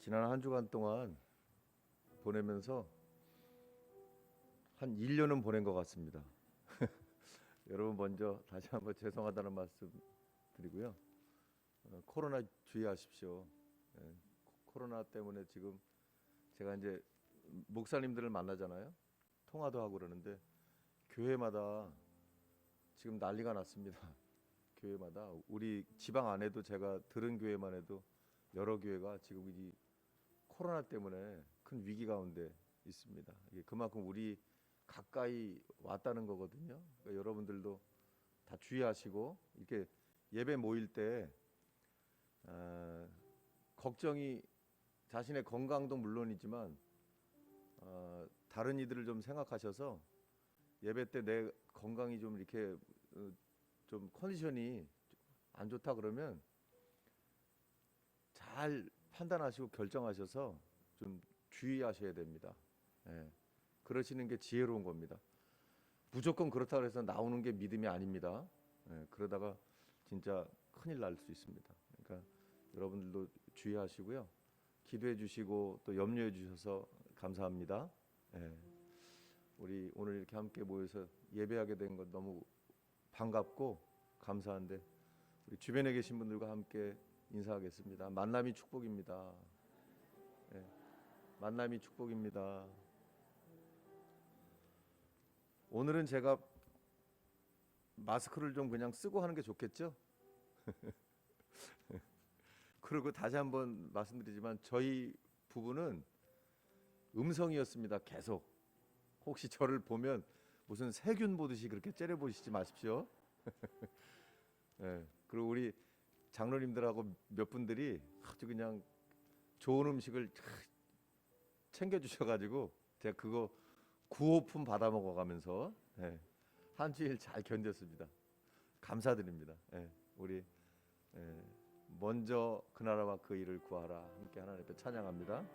지난 한 주간 동안 보내면서 한 1년은 보낸 것 같습니다. 여러분 먼저 다시 한번 죄송하다는 말씀 드리고요. 코로나 주의하십시오. 코로나 때문에 지금 제가 이제 목사님들을 만나잖아요. 통화도 하고 그러는데 교회마다 지금 난리가 났습니다. 교회마다 우리 지방 안에도 제가 들은 교회만 해도 여러 교회가 지금 이 코로나 때문에 큰 위기 가운데 있습니다. 이게 그만큼 우리 가까이 왔다는 거거든요. 그러니까 여러분들도 다 주의하시고 이렇게 예배 모일 때 걱정이 자신의 건강도 물론이지만 다른 이들을 좀 생각하셔서 예배 때 내 건강이 좀 이렇게 좀 컨디션이 안 좋다 그러면 잘 판단하시고 결정하셔서 좀 주의하셔야 됩니다. 그러시는 게 지혜로운 겁니다. 무조건 그렇다고 해서 나오는 게 믿음이 아닙니다. 그러다가 진짜 큰일 날 수 있습니다. 그러니까 여러분들도 주의하시고요. 기도해 주시고 또 염려해 주셔서 감사합니다. 우리 오늘 이렇게 함께 모여서 예배하게 된 것 너무 반갑고 감사한데 우리 주변에 계신 분들과 함께 인사하겠습니다. 만남이 축복입니다. 만남이 축복입니다. 오늘은 제가 마스크를 좀 그냥 쓰고 하는 게 좋겠죠? 그리고 다시 한번 말씀드리지만 저희 부부는 음성이었습니다. 계속. 혹시 저를 보면 무슨 세균 보듯이 그렇게 째려보시지 마십시오. 그리고 우리 장로님들하고 몇 분들이 아주 그냥 좋은 음식을 챙겨주셔가지고 제가 그거 구호품 받아 먹어가면서 한 주일 잘 견뎠습니다. 감사드립니다. 우리 먼저 그 나라와 그 일을 구하라 함께 하나님 앞에 찬양합니다.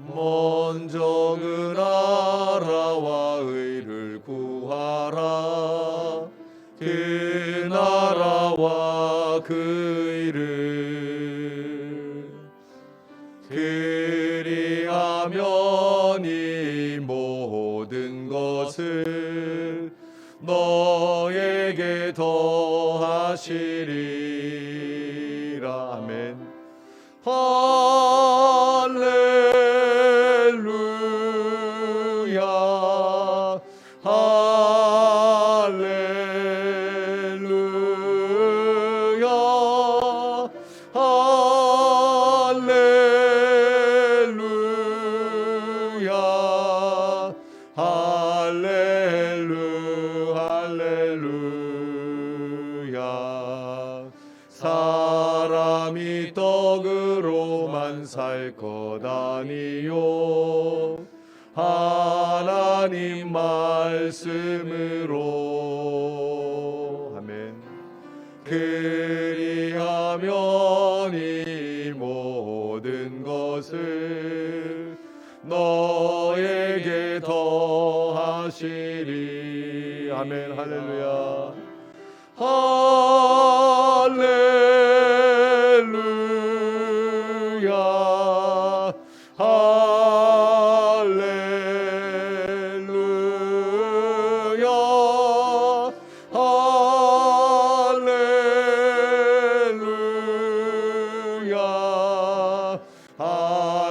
먼저 그 나라와 의를 구하라. 그 나라와 그 의를 그리하면 이 모든 것을 너에게 더하시리라. 아멘. 할렐루야 할렐루야 할렐루야 할렐루야. 사람이 떡으로만 살 것 아니요 하나님 말씀으로. 아멘. 그리하면 이 모든 것을 너에게 더하시리. 아멘. 할렐루야 할렐루야 할렐루야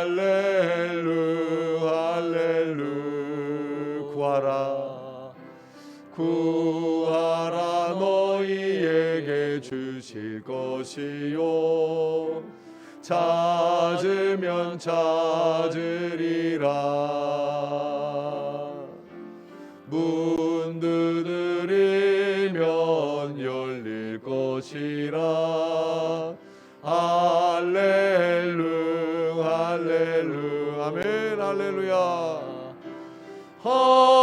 할렐루야 할렐루야. 구하라 구하라. 너희에게 주실 것이요 찾으면 찾으리라. 문 두드리면 열릴 것이라. 할렐루 할렐루. 아멘. 할렐루야 할렐루야 할렐루야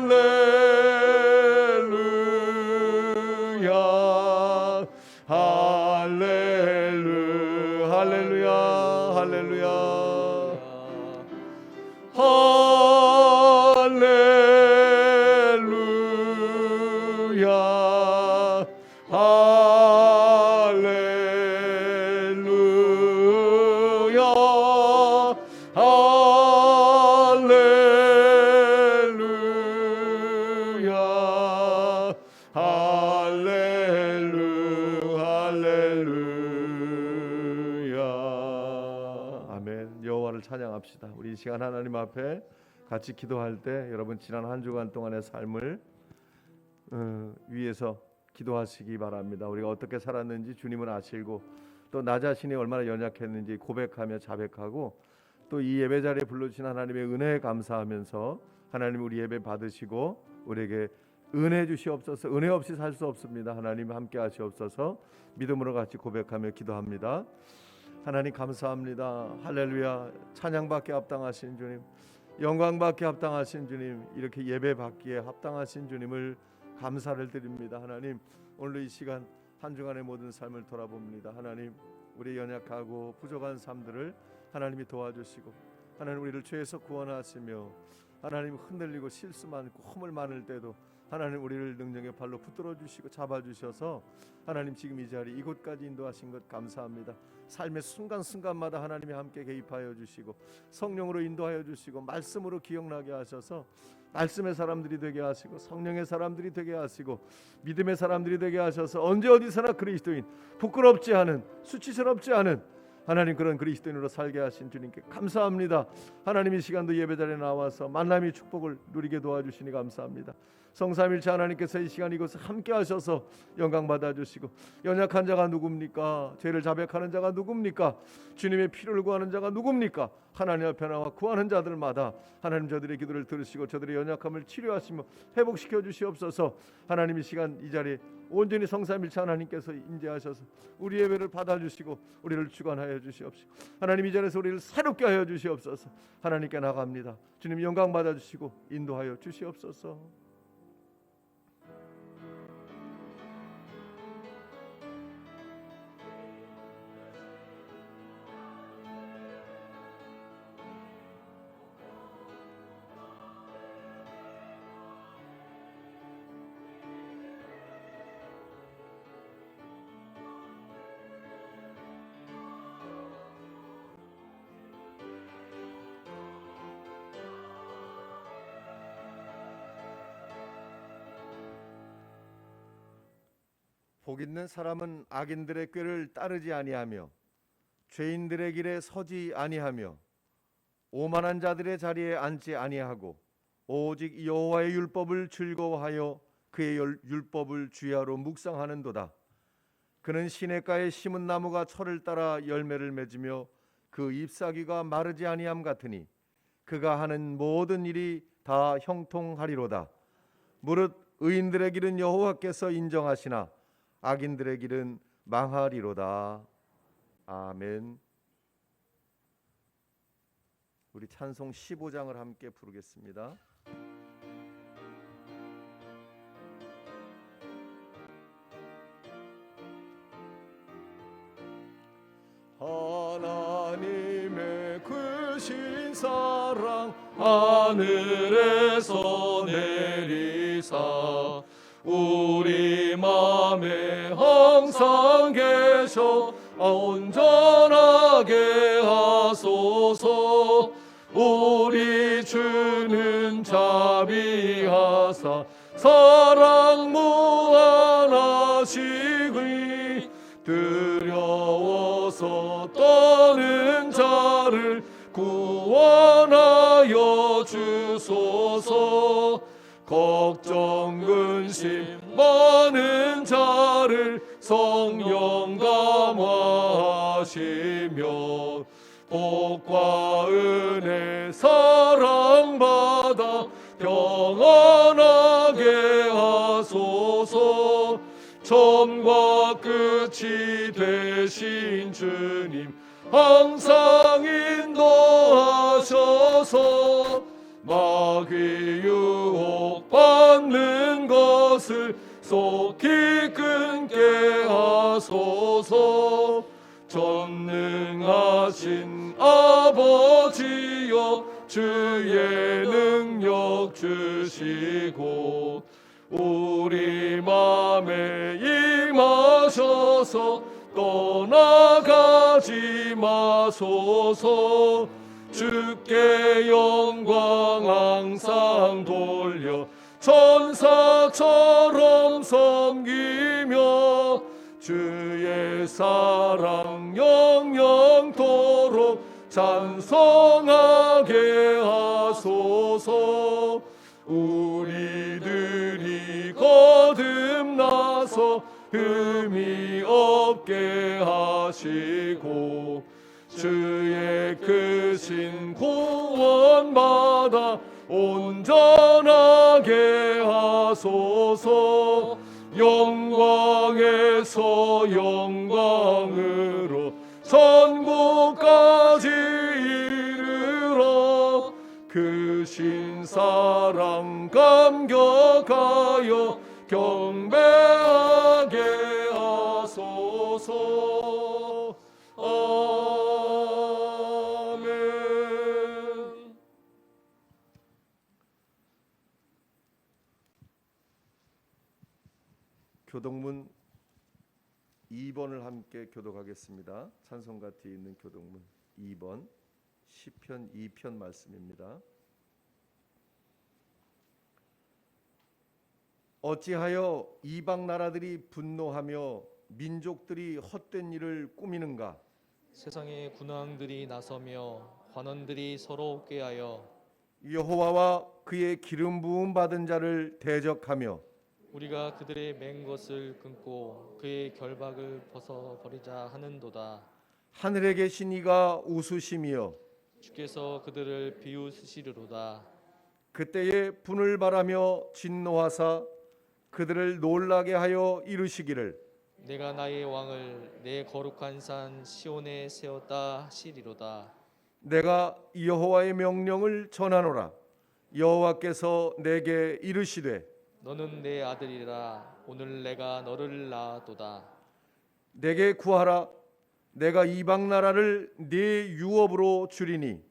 할렐루야 합시다. 우리 이 시간 하나님 앞에 같이 기도할 때 여러분 지난 한 주간 동안의 삶을 위해서 기도하시기 바랍니다. 우리가 어떻게 살았는지 주님은 아시고 또 나 자신이 얼마나 연약했는지 고백하며 자백하고 또 이 예배 자리에 불러주신 하나님의 은혜에 감사하면서 하나님 우리 예배 받으시고 우리에게 은혜 주시옵소서. 은혜 없이 살 수 없습니다. 하나님 함께 하시옵소서. 믿음으로 같이 고백하며 기도합니다. 하나님 감사합니다. 할렐루야. 찬양받기에 합당하신 주님, 영광받기에 합당하신 주님, 이렇게 예배받기에 합당하신 주님을 감사를 드립니다. 하나님 오늘 이 시간 한 주간의 모든 삶을 돌아봅니다. 하나님 우리 연약하고 부족한 삶들을 하나님이 도와주시고 하나님 우리를 죄에서 구원하시며 하나님 흔들리고 실수 많고 허물 많을 때도 하나님 우리를 능력의 발로 붙들어 주시고 잡아주셔서 하나님 지금 이 자리 이곳까지 인도하신 것 감사합니다. 삶의 순간순간마다 하나님이 함께 개입하여 주시고 성령으로 인도하여 주시고 말씀으로 기억나게 하셔서 말씀의 사람들이 되게 하시고 성령의 사람들이 되게 하시고 믿음의 사람들이 되게 하셔서 언제 어디서나 그리스도인, 부끄럽지 않은, 수치스럽지 않은 하나님 그런 그리스도인으로 살게 하신 주님께 감사합니다. 하나님 이 시간도 예배자리에 나와서 만남의 축복을 누리게 도와주시니 감사합니다. 성삼일체 하나님께서 이 시간 이곳에 함께 하셔서 영광 받아주시고 연약한 자가 누굽니까? 죄를 자백하는 자가 누굽니까? 주님의 피를 구하는 자가 누굽니까? 하나님 앞에 나와 구하는 자들마다 하나님 저들의 기도를 들으시고 저들의 연약함을 치료하시며 회복시켜 주시옵소서. 하나님 이 시간 이 자리에 온전히 성삼일체 하나님께서 인재하셔서 우리 예배를 받아주시고 우리를 주관하여 주시옵시고 하나님 이 자리에서 우리를 새롭게 하여 주시옵소서. 하나님께 나갑니다. 주님 영광 받아주시고 인도하여 주시옵소서. 복 있는 사람은 악인들의 꾀를 따르지 아니하며 죄인들의 길에 서지 아니하며 오만한 자들의 자리에 앉지 아니하고 오직 여호와의 율법을 즐거워하여 그의 율법을 주야로 묵상하는도다. 그는 시냇가에 심은 나무가 철을 따라 열매를 맺으며 그 잎사귀가 마르지 아니함 같으니 그가 하는 모든 일이 다 형통하리로다. 무릇 의인들의 길은 여호와께서 인정하시나 악인들의 길은 망하리로다. 아멘. 우리 찬송 15장을 함께 부르겠습니다. 하나님의 크신 사랑 하늘에서 내리사 우리 맘에 항상 계셔 온전하게 하소서. 우리 주는 자비하사 사랑 무한하시니 두려워서 떠는 자를 구원하여 주소서. 걱정 근심 많은 자를 성령 감화하시며 복과 은혜 사랑받아 평안하게 하소서. 처음과 끝이 되신 주님 항상 인도하셔서 마귀 유혹 받는 것을 속히 끊게 하소서. 전능하신 아버지여 주의 능력 주시고 우리 맘에 임하셔서 떠나가지 마소서. 주께 영광 항상 돌려 천사처럼 섬기며 주의 사랑 영영토록 찬송하게 하소서. 우리들이 거듭나서 흠이 없게 하시고 주의 크신 구원받아 온전하게 하소서. 영광에서 영광으로 천국까지 이르러 크신 사랑 감격하여 경배하게 하소서. 아멘. 교독문 2번을 함께 교독하겠습니다. 찬송가 뒤에 있는 교독문 2번 시편 2편 말씀입니다. 어찌하여 이방 나라들이 분노하며 민족들이 헛된 일을 꾸미는가? 세상의 군왕들이 나서며 관원들이 서로 꾀하여 여호와와 그의 기름 부음 받은 자를 대적하며 우리가 그들의 맨 것을 끊고 그의 결박을 벗어버리자 하는도다. 하늘에 계신 이가 웃으시며 주께서 그들을 비웃으시리로다. 그때에 분을 바라며 진노하사 그들을 놀라게 하여 이르시기를 내가 나의 왕을 내 거룩한 산 시온에 세웠다 하시리로다. 내가 여호와의 명령을 전하노라. 여호와께서 내게 이르시되 너는 내 아들이라. 오늘 내가 너를 낳았도다. 내게 구하라. 내가 이방 나라를 네 유업으로 주리니.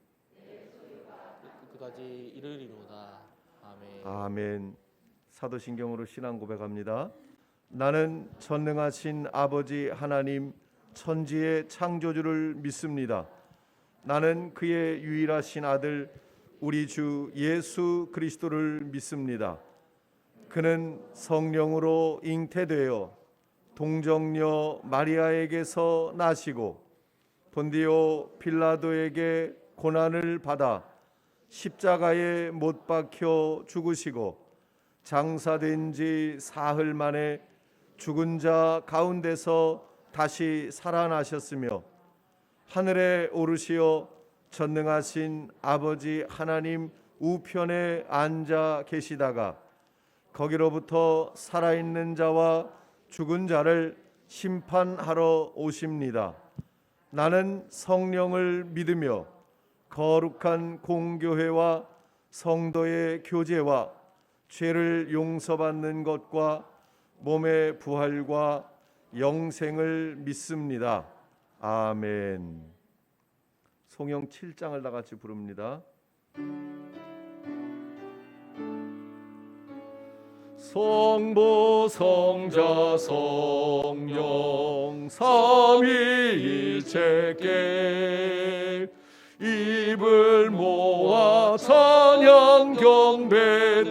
그까지 이르리로다. 아멘. 아멘. 사도신경으로 신앙 고백합니다. 나는 전능하신 아버지 하나님 천지의 창조주를 믿습니다. 나는 그의 유일하신 아들 우리 주 예수 그리스도를 믿습니다. 그는 성령으로 잉태되어 동정녀 마리아에게서 나시고 본디오 빌라도에게 고난을 받아 십자가에 못 박혀 죽으시고 장사된 지 사흘 만에 죽은 자 가운데서 다시 살아나셨으며 하늘에 오르시어 전능하신 아버지 하나님 우편에 앉아 계시다가 거기로부터 살아있는 자와 죽은 자를 심판하러 오십니다. 나는 성령을 믿으며 거룩한 공교회와 성도의 교제와 죄를 용서받는 것과 몸의 부활과 영생을 믿습니다. 아멘. 송영 7장을 다 같이 부릅니다. 성부 성자 성령 삼위일체께 입을 모아 찬양 경배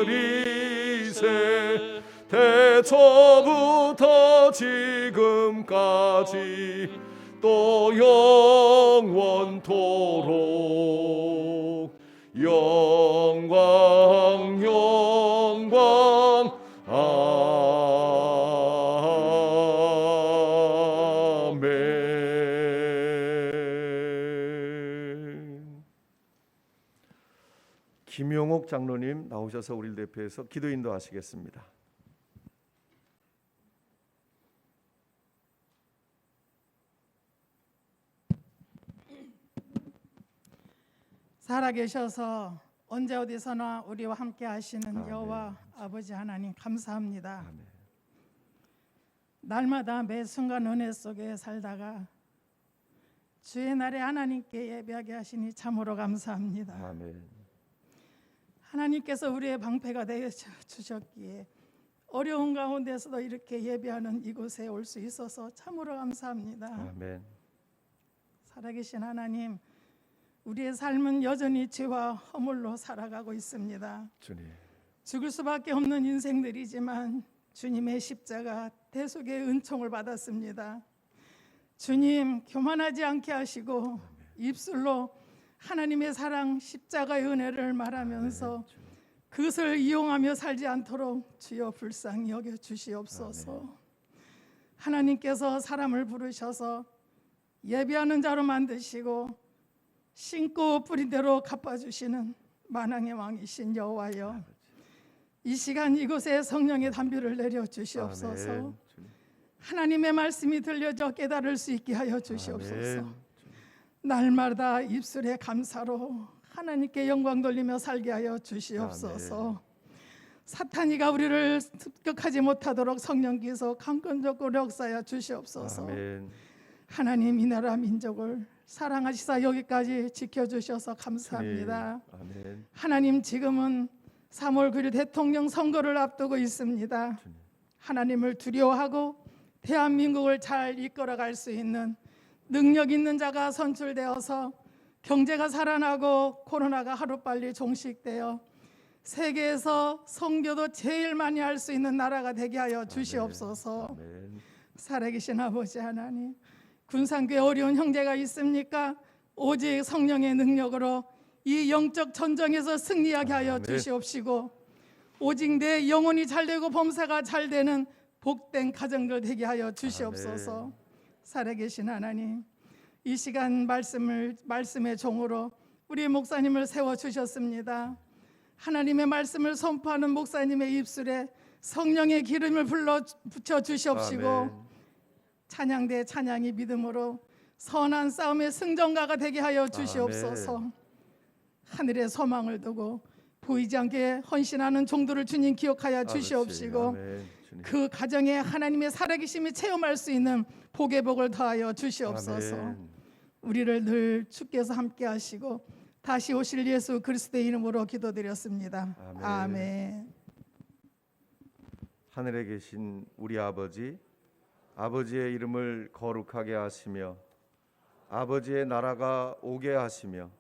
드리세. 태초부터 지금까지 또 영원토록 영광 영광 아멘. 김용옥 장로님 나오셔서 우리를 대표해서 기도 인도하시겠습니다. 살아계셔서 언제 어디서나 우리와 함께 하시는 아멘. 여호와 아버지 하나님 감사합니다. 아멘. 날마다 매 순간 은혜 속에 살다가 주의 날에 하나님께 예배하게 하시니 참으로 감사합니다. 아멘. 하나님께서 우리의 방패가 되어 주셨기에 어려운 가운데서도 이렇게 예배하는 이곳에 올 수 있어서 참으로 감사합니다. 아멘. 살아계신 하나님, 우리의 삶은 여전히 죄와 허물로 살아가고 있습니다. 주님. 죽을 수밖에 없는 인생들이지만 주님의 십자가 대속의 은총을 받았습니다. 주님, 교만하지 않게 하시고 입술로 하나님의 사랑, 십자가의 은혜를 말하면서 그것을 이용하며 살지 않도록 주여 불쌍히 여겨 주시옵소서. 하나님께서 사람을 부르셔서 예배하는 자로 만드시고 심고 뿌린 대로 갚아주시는 만왕의 왕이신 여호와여, 이 시간 이곳에 성령의 담비를 내려 주시옵소서. 아멘. 주님. 하나님의 말씀이 들려져 깨달을 수 있게 하여 주시옵소서. 아멘. 날마다 입술의 감사로 하나님께 영광 돌리며 살게 하여 주시옵소서. 사탄이가 우리를 습격하지 못하도록 성령께서 강권적으로 역사하여 주시옵소서. 아멘. 하나님, 이 나라 민족을 사랑하시사 여기까지 지켜주셔서 감사합니다. 주님. 아멘. 하나님, 지금은 3월 9일 대통령 선거를 앞두고 있습니다. 주님. 하나님을 두려워하고 대한민국을 잘 이끌어갈 수 있는 능력 있는 자가 선출되어서 경제가 살아나고 코로나가 하루빨리 종식되어 세계에서 선교도 제일 많이 할 수 있는 나라가 되게 하여 주시옵소서. 아멘. 살아계신 아버지 하나님, 군산교회 어려운 형제가 있습니까? 오직 성령의 능력으로 이 영적 전쟁에서 승리하게 하여 아멘. 주시옵시고, 오직 내 영혼이 잘되고 범사가 잘되는 복된 가정들 되게 하여 주시옵소서. 아멘. 살아계신 하나님, 이 시간 말씀의 종으로 우리 목사님을 세워 주셨습니다. 하나님의 말씀을 선포하는 목사님의 입술에 성령의 기름을 불러 붙여 주시옵시고, 아멘. 찬양대 찬양이 믿음으로 선한 싸움의 승전가가 되게 하여 주시옵소서. 하늘의 소망을 두고 보이지 않게 헌신하는 종들을 주님 기억하여 아버지. 주시옵시고, 아멘. 주님. 그 가정에 하나님의 살아계심이 체험할 수 있는 복의 복을 더하여 주시옵소서. 아멘. 우리를 늘 주께서 함께 하시고 다시 오실 예수 그리스도의 이름으로 기도드렸습니다. 아멘. 아멘. 하늘에 계신 우리 아버지, 아버지의 이름을 거룩하게 하시며 아버지의 나라가 오게 하시며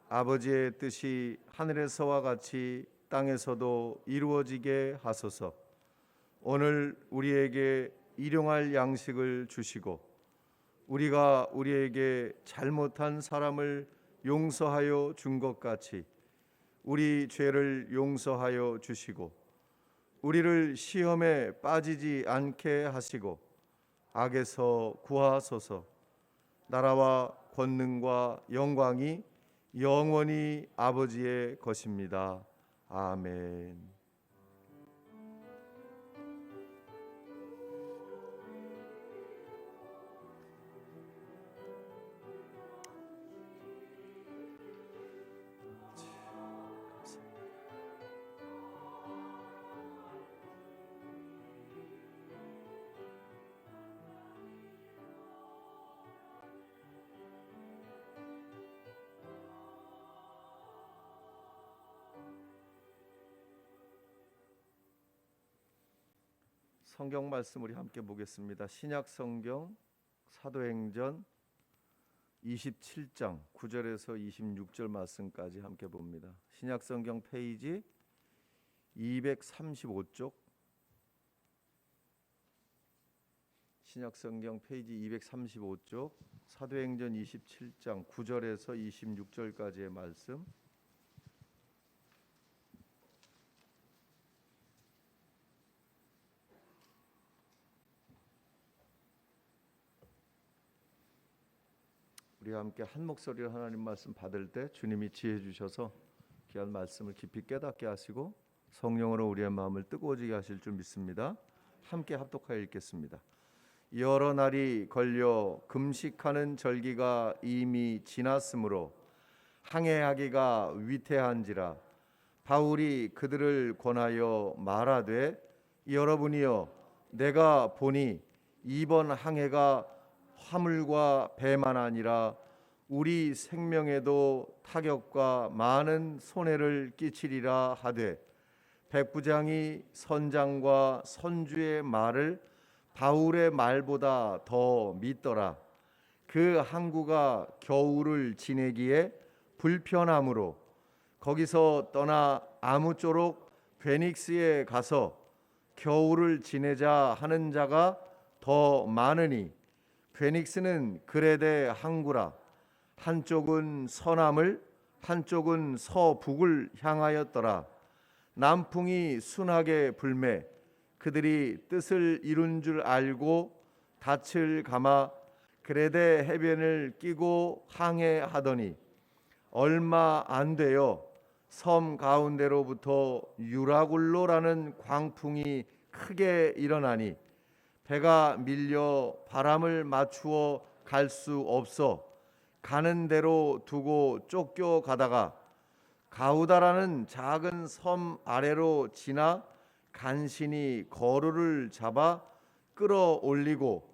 아버지의 뜻이 하늘에서와 같이 땅에서도 이루어지게 하소서. 오늘 우리에게 일용할 양식을 주시고 우리가 우리에게 잘못한 사람을 용서하여 준 것 같이 우리 죄를 용서하여 주시고 우리를 시험에 빠지지 않게 하시고 악에서 구하소서. 나라와 권능과 영광이 영원히 아버지의 것입니다. 아멘. 성경 말씀 우리 함께 보겠습니다. 신약 성경 사도행전 27장 9절에서 26절 말씀까지 함께 봅니다. 신약 성경 페이지 235쪽, 신약 성경 페이지 235쪽 사도행전 27장 9절에서 26절까지의 말씀. 우리와 함께 한 목소리로 하나님 말씀 받을 때 주님이 지혜 주셔서 귀한 말씀을 깊이 깨닫게 하시고 성령으로 우리의 마음을 뜨거워지게 하실 줄 믿습니다. 함께 합독하여 읽겠습니다. 여러 날이 걸려 금식하는 절기가 이미 지났으므로 항해하기가 위태한지라 바울이 그들을 권하여 말하되 여러분이여 내가 보니 이번 항해가 화물과 배만 아니라 우리 생명에도 타격과 많은 손해를 끼치리라 하되 백부장이 선장과 선주의 말을 바울의 말보다 더 믿더라. 그 항구가 겨울을 지내기에 불편하므로 거기서 떠나 아무쪼록 베닉스에 가서 겨울을 지내자 하는 자가 더 많으니 베닉스는 그레데 항구라. 한쪽은 서남을 한쪽은 서북을 향하였더라. 남풍이 순하게 불매 그들이 뜻을 이룬 줄 알고 닻을 감아 그레데 해변을 끼고 항해하더니 얼마 안 되어 섬 가운데로부터 유라굴로라는 광풍이 크게 일어나니 배가 밀려 바람을 맞추어 갈 수 없어 가는 대로 두고 쫓겨가다가 가우다라는 작은 섬 아래로 지나 간신히 거루를 잡아 끌어올리고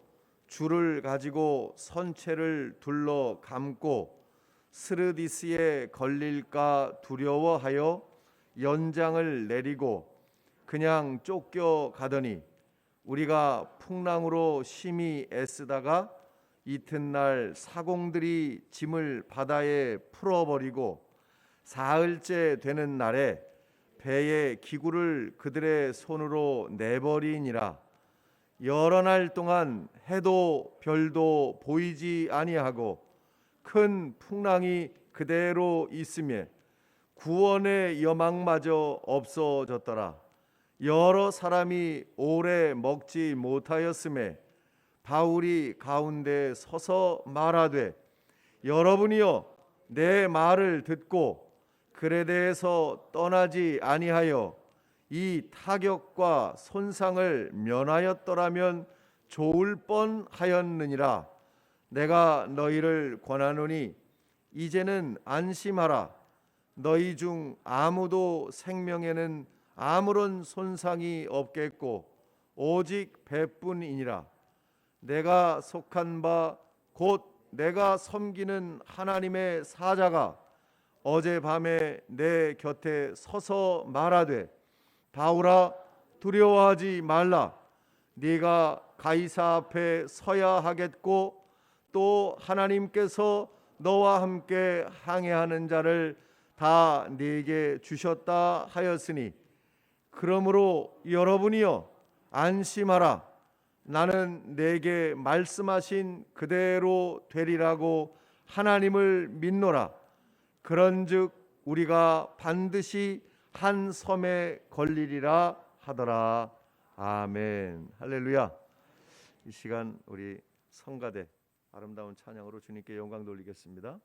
줄을 가지고 선체를 둘러 감고 스르디스에 걸릴까 두려워하여 연장을 내리고 그냥 쫓겨가더니 우리가 풍랑으로 심히 애쓰다가 이튿날 사공들이 짐을 바다에 풀어버리고 사흘째 되는 날에 배의 기구를 그들의 손으로 내버리니라. 여러 날 동안 해도 별도 보이지 아니하고 큰 풍랑이 그대로 있으며 구원의 여망마저 없어졌더라. 여러 사람이 오래 먹지 못하였음에 바울이 가운데 서서 말하되 여러분이여 내 말을 듣고 그레데에서 떠나지 아니하여 이 타격과 손상을 면하였더라면 좋을 뻔하였느니라. 내가 너희를 권하노니 이제는 안심하라. 너희 중 아무도 생명에는 아무런 손상이 없겠고 오직 배뿐이니라. 내가 속한 바 곧 내가 섬기는 하나님의 사자가 어젯밤에 내 곁에 서서 말하되 바울아 두려워하지 말라. 네가 가이사 앞에 서야 하겠고 또 하나님께서 너와 함께 항해하는 자를 다 네게 주셨다 하였으니 그러므로 여러분이여 안심하라. 나는 내게 말씀하신 그대로 되리라고 하나님을 믿노라. 그런즉 우리가 반드시 한 섬에 걸리리라 하더라. 아멘. 할렐루야. 이 시간 우리 성가대 아름다운 찬양으로 주님께 영광 돌리겠습니다.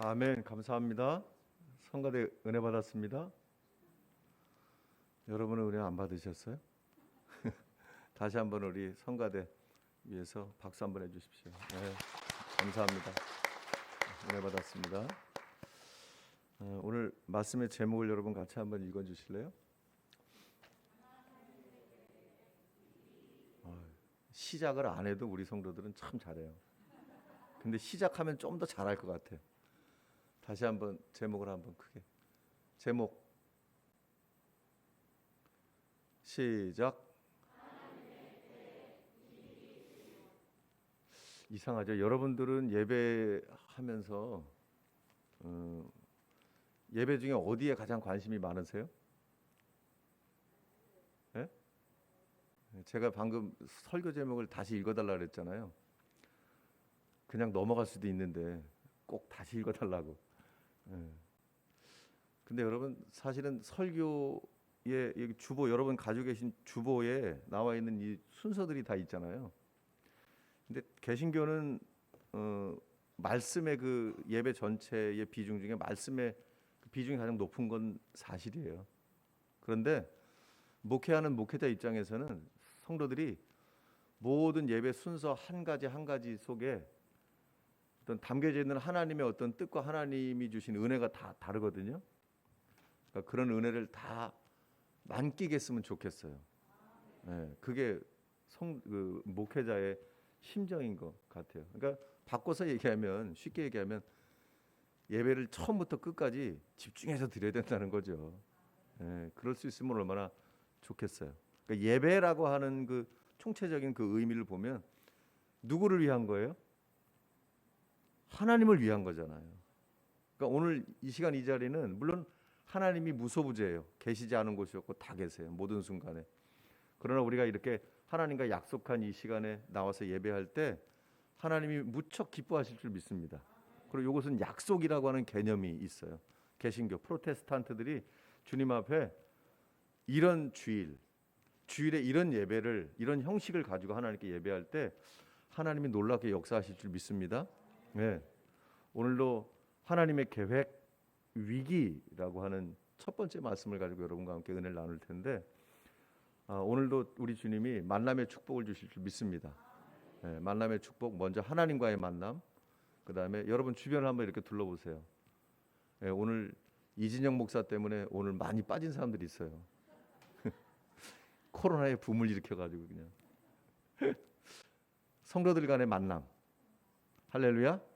아멘. 감사합니다. 성가대 은혜 받았습니다. 여러분은 은혜 안 받으셨어요? 다시 한번 우리 성가대 위해서 박수 한번 해주십시오. 네, 감사합니다. 은혜 받았습니다. 오늘 말씀의 제목을 여러분 같이 한번 읽어주실래요? 시작을 안 해도 우리 성도들은 참 잘해요. 근데 시작하면 좀 더 잘할 것 같아요. 다시 한번 제목을 한번 크게. 제목 시작. 이상하죠. 여러분들은 예배하면서 예배 중에 어디에 가장 관심이 많으세요? 네? 제가 방금 설교 제목을 다시 읽어달라 그랬잖아요. 그냥 넘어갈 수도 있는데 꼭 다시 읽어달라고. 근데 여러분 사실은 설교의 여기 주보, 여러분 가지고 계신 주보에 나와 있는 이 순서들이 다 있잖아요. 근데 개신교는 말씀의 그 예배 전체의 비중 중에 말씀의 그 비중이 가장 높은 건 사실이에요. 그런데 목회하는 목회자 입장에서는 성도들이 모든 예배 순서 한 가지 속에 어떤 담겨져 있는 하나님의 어떤 뜻과 하나님이 주신 은혜가 다 다르거든요. 그러니까 그런 은혜를 다 만끽했으면 좋겠어요. 네, 그게 그 목회자의 심정인 것 같아요. 그러니까 바꿔서 얘기하면, 쉽게 얘기하면 예배를 처음부터 끝까지 집중해서 드려야 된다는 거죠. 네, 그럴 수 있으면 얼마나 좋겠어요. 그러니까 예배라고 하는 그 총체적인 그 의미를 보면 누구를 위한 거예요? 하나님을 위한 거잖아요. 그러니까 오늘 이 시간 이 자리는 물론 하나님이 무소부재예요. 계시지 않은 곳이 없고 다 계세요. 모든 순간에. 그러나 우리가 이렇게 하나님과 약속한 이 시간에 나와서 예배할 때 하나님이 무척 기뻐하실 줄 믿습니다. 그리고 이것은 약속이라고 하는 개념이 있어요. 개신교 프로테스탄트들이 주님 앞에 이런 주일에 이런 예배를, 이런 형식을 가지고 하나님께 예배할 때 하나님이 놀랍게 역사하실 줄 믿습니다. 네. 오늘도 하나님의 계획 위기라고 하는 첫 번째 말씀을 가지고 여러분과 함께 은혜를 나눌 텐데, 오늘도 우리 주님이 만남의 축복을 주실 줄 믿습니다. 네, 만남의 축복, 먼저 하나님과의 만남, 그 다음에 여러분 주변을 한번 이렇게 둘러보세요. 네, 오늘 이진영 목사 때문에 오늘 많이 빠진 사람들이 있어요. 코로나의 붐을 일으켜가지고 그냥. 성도들 간의 만남, 할렐루야.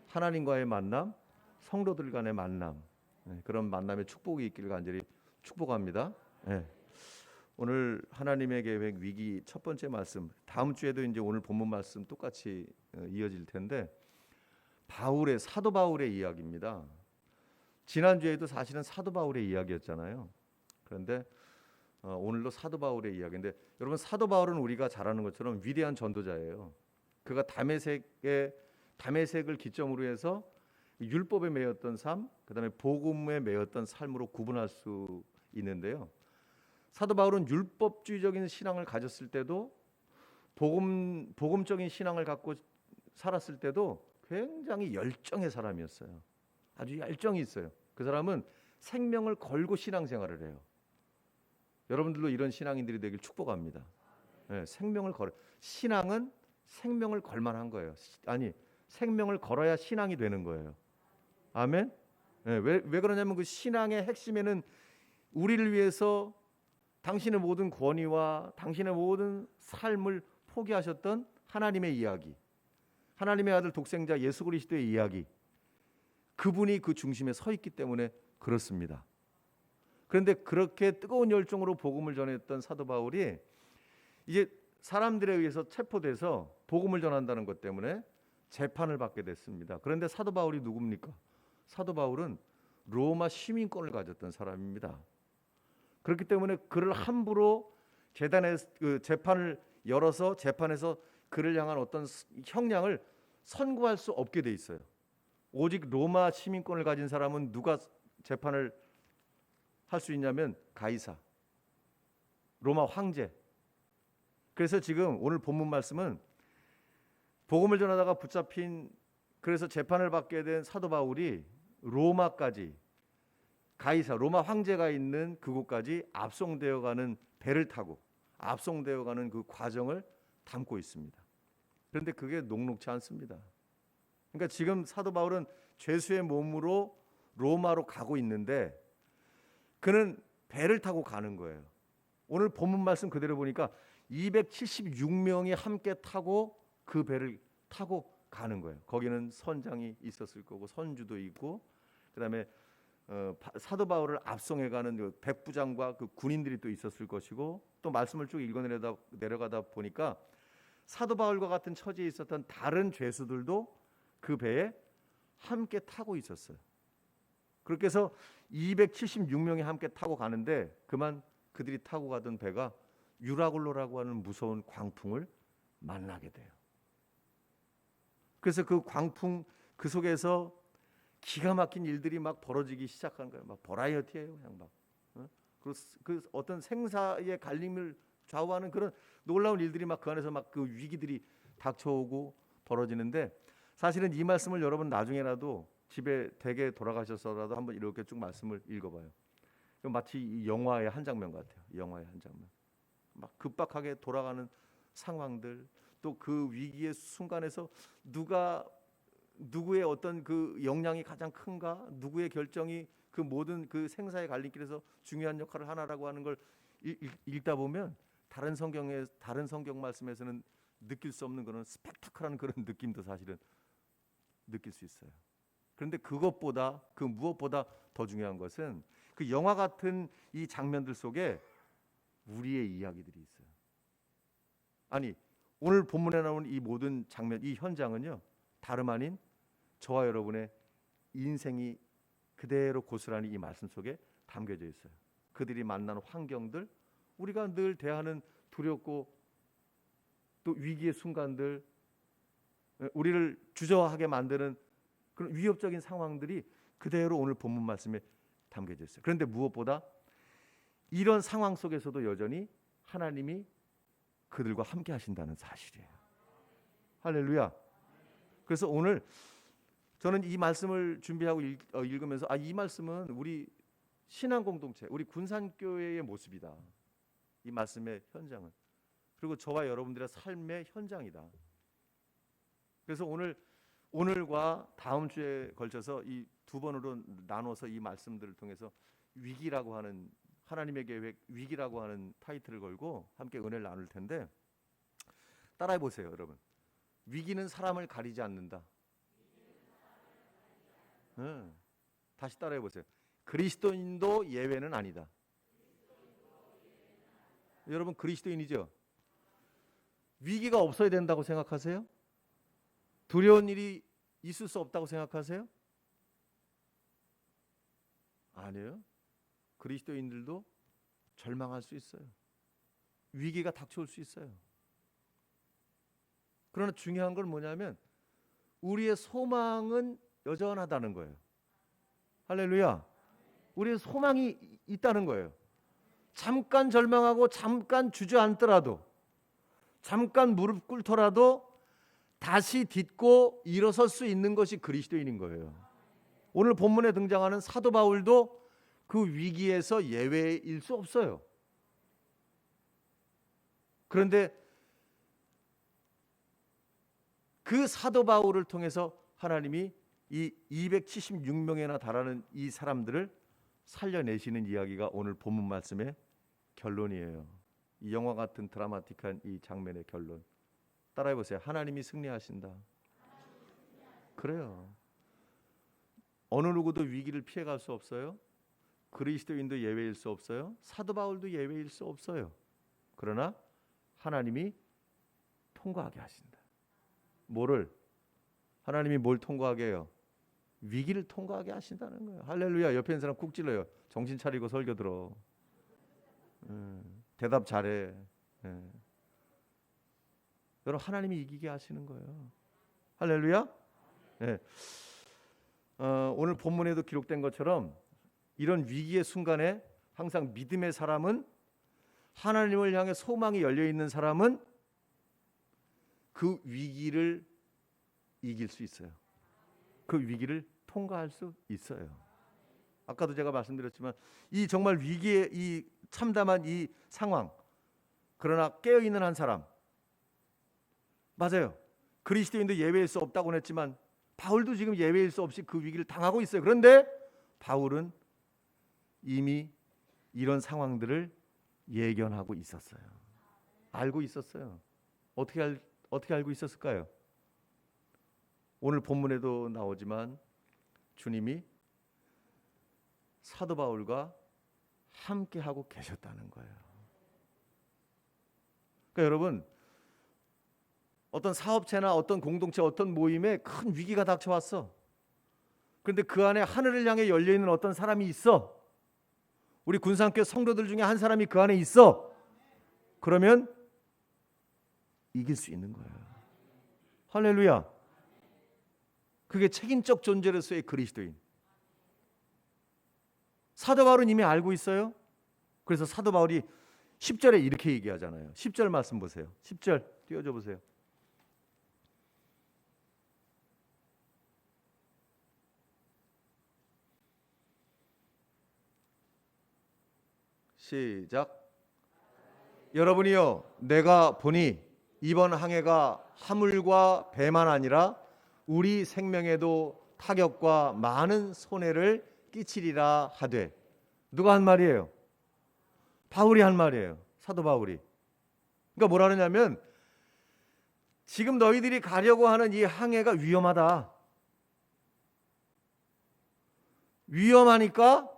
하나님과의 만남, 성도들 간의 만남, 네, 그런 만남의 축복이 있기를 간절히 축복합니다. 네. 오늘 하나님의 계획 위기 첫 번째 말씀, 다음 주에도 이제 오늘 본문 말씀 똑같이 이어질 텐데, 사도 바울의 이야기입니다. 지난 주에도 사실은 사도 바울의 이야기였잖아요. 그런데 오늘도 사도 바울의 이야기인데, 여러분 사도 바울은 우리가 잘 아는 것처럼 위대한 전도자예요. 그가 다메섹을 기점으로 해서 율법에 매였던 삶, 그다음에 복음에 매였던 삶으로 구분할 수 있는데요. 사도 바울은 율법주의적인 신앙을 가졌을 때도 복음적인 신앙을 갖고 살았을 때도 굉장히 열정의 사람이었어요. 아주 열정이 있어요. 그 사람은 생명을 걸고 신앙생활을 해요. 여러분들도 이런 신앙인들이 되길 축복합니다. 네, 생명을 걸어. 신앙은 생명을 걸만한 거예요. 아니, 생명을 걸어야 신앙이 되는 거예요. 아멘. 네, 왜 그러냐면 그 신앙의 핵심에는 우리를 위해서 당신의 모든 권위와 당신의 모든 삶을 포기하셨던 하나님의 이야기, 하나님의 아들 독생자 예수 그리스도의 이야기, 그분이 그 중심에 서 있기 때문에 그렇습니다. 그런데 그렇게 뜨거운 열정으로 복음을 전했던 사도 바울이 이제 사람들에 의해서 체포돼서 복음을 전한다는 것 때문에 재판을 받게 됐습니다. 그런데 사도 바울이 누굽니까? 사도 바울은 로마 시민권을 가졌던 사람입니다. 그렇기 때문에 그를 함부로 재판을 열어서 재판에서 그를 향한 어떤 형량을 선고할 수 없게 돼 있어요. 오직 로마 시민권을 가진 사람은 누가 재판을 할 수 있냐면 가이사, 로마 황제. 그래서 지금 오늘 본문 말씀은 복음을 전하다가 붙잡힌 그래서 재판을 받게 된 사도 바울이 로마까지 가이사 로마 황제가 있는 그곳까지 압송되어 가는 배를 타고 압송되어 가는 그 과정을 담고 있습니다. 그런데 그게 녹록지 않습니다. 그러니까 지금 사도 바울은 죄수의 몸으로 로마로 가고 있는데 그는 배를 타고 가는 거예요. 오늘 본문 말씀 그대로 보니까 276명이 함께 타고 그 배를 타고 가는 거예요. 거기는 선장이 있었을 거고 선주도 있고 그다음에 사도 바울을 압송해가는 그 백부장과 그 군인들이 또 있었을 것이고 또 말씀을 쭉 읽어 내려가다 보니까 사도 바울과 같은 처지에 있었던 다른 죄수들도 그 배에 함께 타고 있었어요. 그렇게 해서 276명이 함께 타고 가는데 그만 그들이 타고 가던 배가 유라굴로라고 하는 무서운 광풍을 만나게 돼요. 그래서 그 광풍 그 속에서 기가 막힌 일들이 막 벌어지기 시작한 거예요. 막 버라이어티예요, 그냥 막. 그 어떤 생사의 갈림을 좌우하는 그런 놀라운 일들이 막 그 안에서 막 그 위기들이 닥쳐오고 벌어지는데 사실은 이 말씀을 여러분 나중에라도 집에 댁에 돌아가셔서라도 한번 이렇게 쭉 말씀을 읽어봐요. 마치 이 영화의 한 장면 같아요. 영화의 한 장면. 막 급박하게 돌아가는 상황들 또 그 위기의 순간에서 누구의 어떤 그 역량이 가장 큰가 누구의 결정이 그 모든 그 생사의 갈림길에서 중요한 역할을 하나라고 하는 걸 읽다 보면 다른 성경 말씀에서는 느낄 수 없는 그런 스펙타클한 그런 느낌도 사실은 느낄 수 있어요. 그런데 그것보다 그 무엇보다 더 중요한 것은 그 영화 같은 이 장면들 속에 우리의 이야기들이 있어요. 아니 오늘 본문에 나오는 이 모든 장면, 이 현장은요 다름 아닌 저와 여러분의 인생이 그대로 고스란히 이 말씀 속에 담겨져 있어요. 그들이 만난 환경들, 우리가 늘 대하는 두렵고 또 위기의 순간들, 우리를 주저하게 만드는 그런 위협적인 상황들이 그대로 오늘 본문 말씀에 담겨져 있어요. 그런데 무엇보다 이런 상황 속에서도 여전히 하나님이 그들과 함께 하신다는 사실이에요. 할렐루야. 그래서 오늘 저는 이 말씀을 준비하고 읽으면서 이 말씀은 우리 신앙 공동체, 우리 군산교회의 모습이다. 이 말씀의 현장은. 그리고 저와 여러분들의 삶의 현장이다. 그래서 오늘과 다음 주에 걸쳐서 이 두 번으로 나눠서 이 말씀들을 통해서 위기라고 하는 하나님의 계획, 위기라고 하는 타이틀을 걸고 함께 은혜를 나눌 텐데 따라해 보세요, 여러분. 위기는 사람을 가리지 않는다. 다시 따라해 보세요. 그리스도인도 예외는 아니다. 여러분 그리스도인이죠? 위기가 없어야 된다고 생각하세요? 두려운 일이 있을 수 없다고 생각하세요? 아니에요. 그리스도인들도 절망할 수 있어요. 위기가 닥쳐올 수 있어요. 그러나 중요한 건 뭐냐면 우리의 소망은 여전하다는 거예요. 할렐루야. 우리의 소망이 있다는 거예요. 잠깐 절망하고 잠깐 주저앉더라도 잠깐 무릎 꿇더라도 다시 딛고 일어설 수 있는 것이 그리스도인인 거예요. 오늘 본문에 등장하는 사도 바울도 그 위기에서 예외일 수 없어요. 그런데 그 사도 바울을 통해서 하나님이 이 276명이나 달하는 이 사람들을 살려내시는 이야기가 오늘 본문 말씀의 결론이에요. 이 영화 같은 드라마틱한 이 장면의 결론. 따라해 보세요. 하나님이 승리하신다. 그래요. 어느 누구도 위기를 피해갈 수 없어요. 그리스도인도 예외일 수 없어요. 사도 바울도 예외일 수 없어요. 그러나 하나님이 통과하게 하신다. 뭐를? 하나님이 뭘 통과하게 해요? 위기를 통과하게 하신다는 거예요. 할렐루야. 옆에 있는 사람 쿡 찔러요. 정신 차리고 설교 들어. 대답 잘해. 여러분 하나님이 이기게 하시는 거예요. 할렐루야. 네. 오늘 본문에도 기록된 것처럼 이런 위기의 순간에 항상 믿음의 사람은 하나님을 향해 소망이 열려 있는 사람은 그 위기를 이길 수 있어요. 그 위기를 통과할 수 있어요. 아까도 제가 말씀드렸지만 이 정말 위기의 이 참담한 이 상황, 그러나 깨어있는 한 사람, 맞아요. 그리스도인도 예외일 수 없다고 했지만 바울도 지금 예외일 수 없이 그 위기를 당하고 있어요. 그런데 바울은 이미 이런 상황들을 예견하고 있었어요. 알고 있었어요. 어떻게 알고 있었을까요? 오늘 본문에도 나오지만 주님이 사도 바울과 함께 하고 계셨다는 거예요. 그러니까 여러분, 어떤 사업체나 어떤 공동체, 어떤 모임에 큰 위기가 닥쳐왔어. 그런데 그 안에 하늘을 향해 열려있는 어떤 사람이 있어. 우리 군산교회 성도들 중에 한 사람이 그 안에 있어. 그러면 이길 수 있는 거예요. 할렐루야. 그게 책임적 존재로서의 그리스도인. 사도 바울은 이미 알고 있어요. 그래서 사도 바울이 10절에 이렇게 얘기하잖아요. 10절 말씀 보세요. 10절 띄워줘 보세요. 시작. 여러분이요, 내가 보니 이번 항해가 화물과 배만 아니라 우리 생명에도 타격과 많은 손해를 끼치리라 하되. 누가 한 말이에요? 바울이 한 말이에요. 사도 바울이. 그러니까 뭐라 그러냐면 지금 너희들이 가려고 하는 이 항해가 위험하다. 위험하니까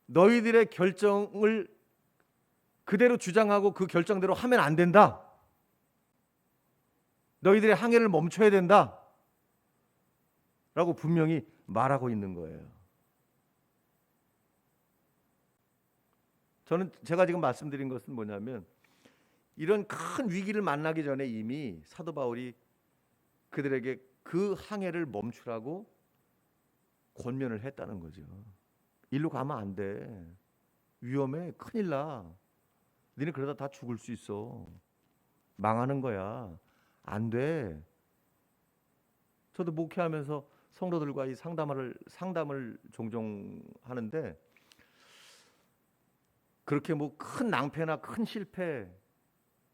너희들의 결정을 그대로 주장하고 그 결정대로 하면 안 된다. 너희들의 항해를 멈춰야 된다. 라고 분명히 말하고 있는 거예요. 제가 지금 말씀드린 것은 뭐냐면 이런 큰 위기를 만나기 전에 이미 사도 바울이 그들에게 그 항해를 멈추라고 권면을 했다는 거죠. 일로 가면 안 돼. 위험해. 큰일 나. 너네 그러다 다 죽을 수 있어. 망하는 거야. 안 돼. 저도 목회하면서 성도들과 이 상담을 종종 하는데 그렇게 뭐 큰 낭패나 큰 실패,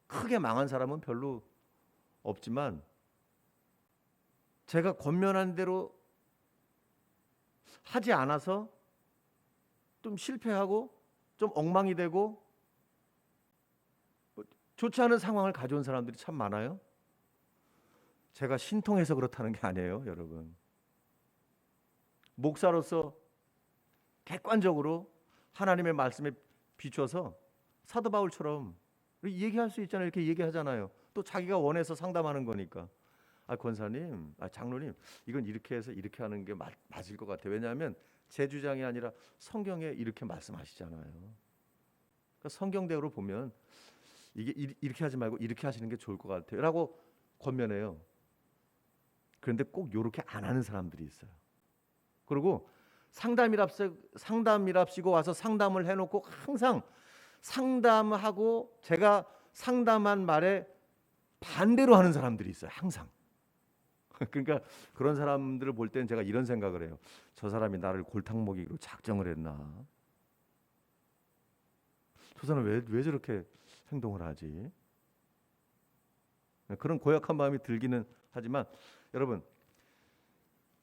크게 망한 사람은 별로 없지만 제가 권면한 대로 하지 않아서 좀 실패하고 좀 엉망이 되고 좋지 않은 상황을 가져온 사람들이 참 많아요. 제가 신통해서 그렇다는 게 아니에요, 여러분. 목사로서 객관적으로 하나님의 말씀에 비춰서 사도 바울처럼 얘기할 수 있잖아요. 이렇게 얘기하잖아요. 또 자기가 원해서 상담하는 거니까. 권사님, 장로님, 이건 이렇게 해서 이렇게 하는 게 맞을 것 같아요. 왜냐하면 제 주장이 아니라 성경에 이렇게 말씀하시잖아요. 그러니까 성경대로 보면 이게 이렇게 하지 말고 이렇게 하시는 게 좋을 것 같아요. 라고 권면해요. 그런데 꼭 이렇게 안 하는 사람들이 있어요. 그리고 상담이랍시고 와서 상담을 해놓고 항상 상담하고 제가 상담한 말에 반대로 하는 사람들이 있어요. 항상. 그러니까 그런 사람들을 볼 때는 제가 이런 생각을 해요. 저 사람이 나를 골탕 먹이기로 작정을 했나? 저 사람 왜 저렇게 행동을 하지? 그런 고약한 마음이 들기는 하지만 여러분,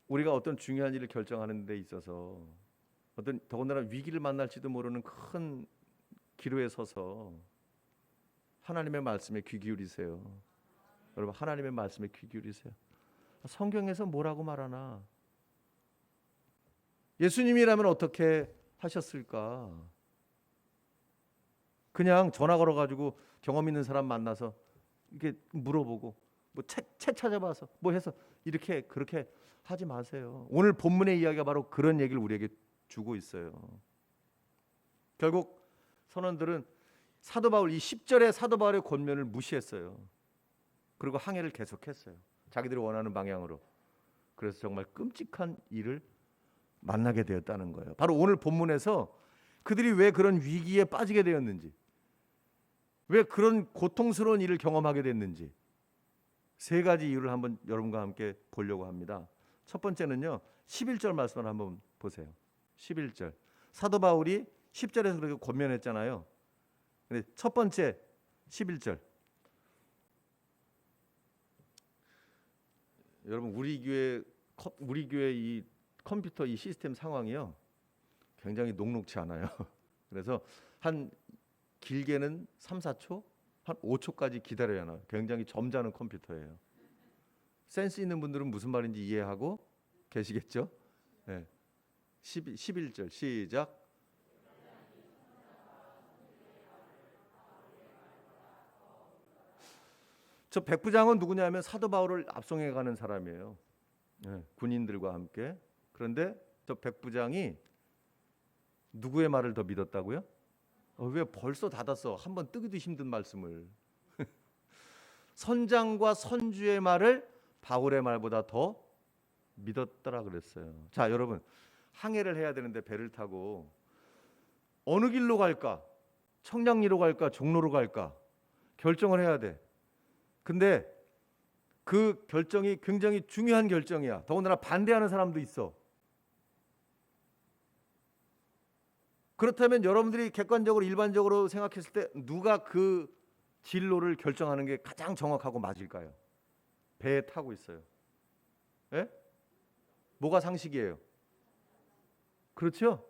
우리가 어떤 중요한 일을 결정하는 데 있어서 어떤 더군다나 위기를 만날지도 모르는 큰 기로에 서서 하나님의 말씀에 귀 기울이세요. 여러분, 하나님의 말씀에 귀 기울이세요. 성경에서 뭐라고 말하나? 예수님이라면 어떻게 하셨을까? 그냥 전화 걸어가지고 경험 있는 사람 만나서 이렇게 물어보고 뭐 책 찾아봐서 뭐 해서 이렇게 그렇게 하지 마세요. 오늘 본문의 이야기가 바로 그런 얘기를 우리에게 주고 있어요. 결국 선원들은 사도 바울 이 10절의 사도 바울의 권면을 무시했어요. 그리고 항해를 계속했어요. 자기들이 원하는 방향으로. 그래서 정말 끔찍한 일을 만나게 되었다는 거예요. 바로 오늘 본문에서 그들이 왜 그런 위기에 빠지게 되었는지, 왜 그런 고통스러운 일을 경험하게 됐는지 세 가지 이유를 한번 여러분과 함께 보려고 합니다. 첫 번째는요. 11절 말씀을 한번 보세요. 11절. 사도 바울이 10절에서 그렇게 권면했잖아요. 근데 첫 번째 11절. 여러분 우리 교회 이 컴퓨터 이 시스템 상황이요. 굉장히 녹록치 않아요. 그래서 한 길게는 3, 4초, 한 5초까지 기다려야 하나. 굉장히 점잖은 컴퓨터예요. 센스 있는 분들은 무슨 말인지 이해하고 계시겠죠? 네. 11절 시작. 저 백부장은 누구냐면 사도 바울을 압송해 가는 사람이에요. 네. 군인들과 함께. 그런데 저 백부장이 누구의 말을 더 믿었다고요? 왜 벌써 닫았어? 한번 뜨기도 힘든 말씀을. 선장과 선주의 말을 바울의 말보다 더 믿었더라 그랬어요. 자, 여러분 항해를 해야 되는데 배를 타고 어느 길로 갈까? 청량리로 갈까? 종로로 갈까? 결정을 해야 돼. 근데 그 결정이 굉장히 중요한 결정이야. 더군다나 반대하는 사람도 있어. 그렇다면 여러분들이 객관적으로 일반적으로 생각했을 때 누가 그 진로를 결정하는 게 가장 정확하고 맞을까요? 배에 타고 있어요. 예? 뭐가 상식이에요? 그렇죠?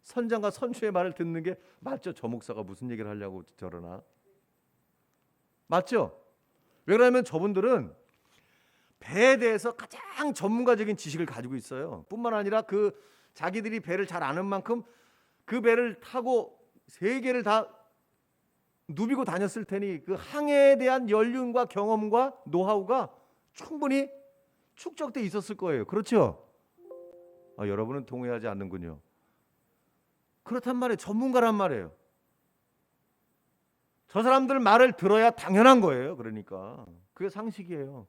선장과 선주의 말을 듣는 게 맞죠? 저 목사가 무슨 얘기를 하려고 저러나? 맞죠? 왜 그러냐면 저분들은 배에 대해서 가장 전문가적인 지식을 가지고 있어요. 뿐만 아니라 그 자기들이 배를 잘 아는 만큼 그 배를 타고 세계를 다 누비고 다녔을 테니 그 항해에 대한 연륜과 경험과 노하우가 충분히 축적돼 있었을 거예요. 그렇죠? 여러분은 동의하지 않는군요. 그렇단 말이에요. 전문가란 말이에요. 저 사람들 말을 들어야 당연한 거예요. 그러니까 그게 상식이에요.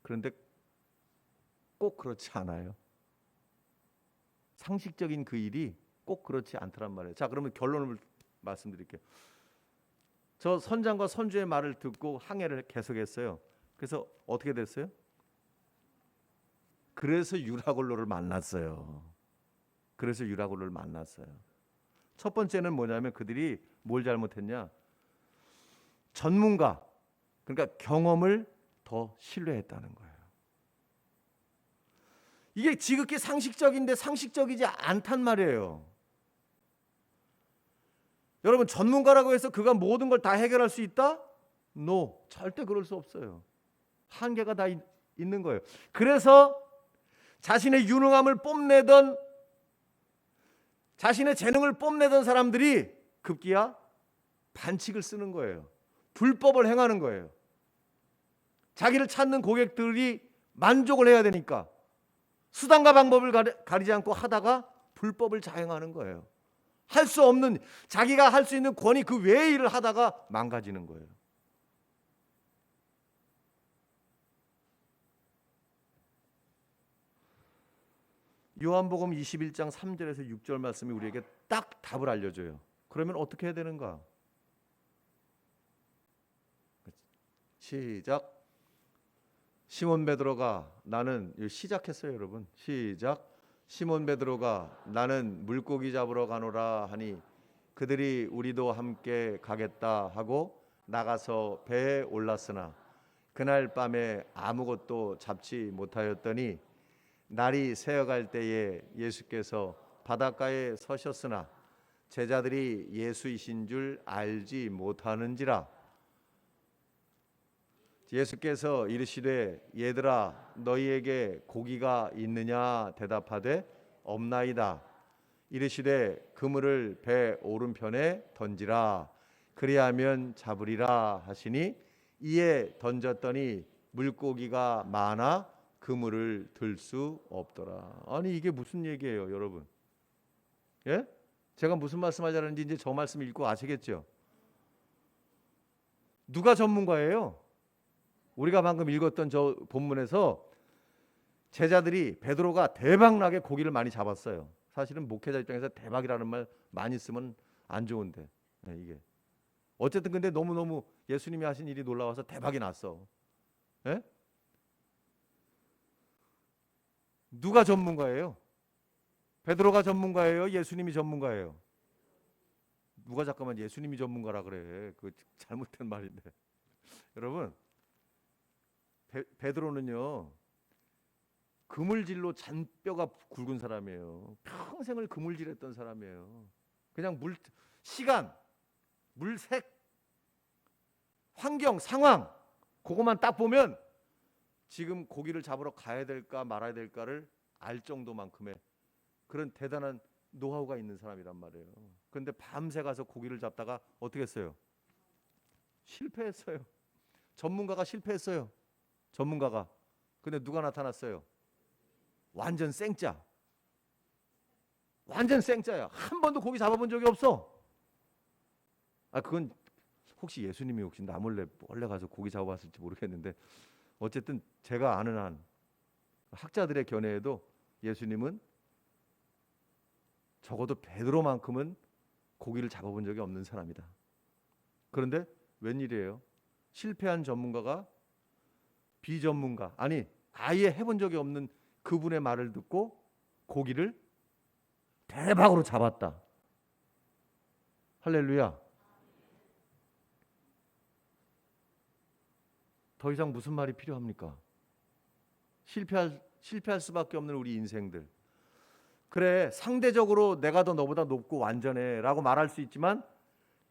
그런데 꼭 그렇지 않아요. 상식적인 그 일이 꼭 그렇지 않더란 말이에요. 자, 그러면 결론을 말씀드릴게요. 저 선장과 선주의 말을 듣고 항해를 계속했어요. 그래서 어떻게 됐어요? 그래서 유라굴로를 만났어요. 그래서 유라굴로를 만났어요. 첫 번째는 뭐냐면 그들이 뭘 잘못했냐? 전문가, 그러니까 경험을 더 신뢰했다는 거예요. 이게 지극히 상식적인데 상식적이지 않단 말이에요. 여러분 전문가라고 해서 그가 모든 걸 다 해결할 수 있다? No, 절대 그럴 수 없어요. 한계가 다 있는 거예요. 그래서 자신의 유능함을 뽐내던 자신의 재능을 뽐내던 사람들이 급기야 반칙을 쓰는 거예요. 불법을 행하는 거예요. 자기를 찾는 고객들이 만족을 해야 되니까 수단과 방법을 가리지 않고 하다가 불법을 자행하는 거예요. 할 수 없는 자기가 할 수 있는 권위 그 외의 일을 하다가 망가지는 거예요. 요한복음 21장 3절에서 6절 말씀이 우리에게 딱 답을 알려줘요. 그러면 어떻게 해야 되는가? 시작. 시몬 베드로가 나는 시작했어요, 여러분. 시작. 시몬 베드로가 나는 물고기 잡으러 가노라 하니 그들이 우리도 함께 가겠다 하고 나가서 배에 올랐으나 그날 밤에 아무것도 잡지 못하였더니 날이 새어갈 때에 예수께서 바닷가에 서셨으나 제자들이 예수이신 줄 알지 못하는지라. 예수께서 이르시되 얘들아 너희에게 고기가 있느냐 대답하되 없나이다. 이르시되 그물을 배 오른편에 던지라 그리하면 잡으리라 하시니 이에 던졌더니 물고기가 많아 그물을 들 수 없더라. 아니 이게 무슨 얘기예요, 여러분? 예? 제가 무슨 말씀하자는지 이제 저 말씀 읽고 아시겠죠? 누가 전문가예요? 우리가 방금 읽었던 저 본문에서 제자들이 베드로가 대박나게 고기를 많이 잡았어요. 사실은 목회자 입장에서 대박이라는 말 많이 쓰면 안 좋은데 이게 어쨌든 근데 너무너무 예수님이 하신 일이 놀라워서 대박이 났어. 예? 누가 전문가예요? 베드로가 전문가예요? 예수님이 전문가예요? 누가 잠깐만 예수님이 전문가라 그래. 그 잘못된 말인데. 여러분, 베드로는요 그물질로 잔뼈가 굵은 사람이에요. 평생을 그물질했던 사람이에요. 그냥 시간, 물색, 환경, 상황 그것만 딱 보면 지금 고기를 잡으러 가야 될까 말아야 될까를 알 정도만큼의 그런 대단한 노하우가 있는 사람이란 말이에요. 그런데 밤새 가서 고기를 잡다가 어떻게 했어요? 실패했어요. 전문가가 실패했어요. 전문가가. 근데 누가 나타났어요? 완전 생짜. 완전 생짜야. 한 번도 고기 잡아본 적이 없어. 그건 혹시 예수님이 혹시 나 몰래 가서 고기 잡아봤을지 모르겠는데 어쨌든 제가 아는 한 학자들의 견해에도 예수님은 적어도 베드로만큼은 고기를 잡아본 적이 없는 사람이다. 그런데 웬일이에요? 실패한 전문가가 비전문가, 아니 아예 해본 적이 없는 그분의 말을 듣고 고기를 대박으로 잡았다. 할렐루야. 더 이상 무슨 말이 필요합니까? 실패할 수밖에 없는 우리 인생들. 그래, 상대적으로 내가 더 너보다 높고 완전해 라고 말할 수 있지만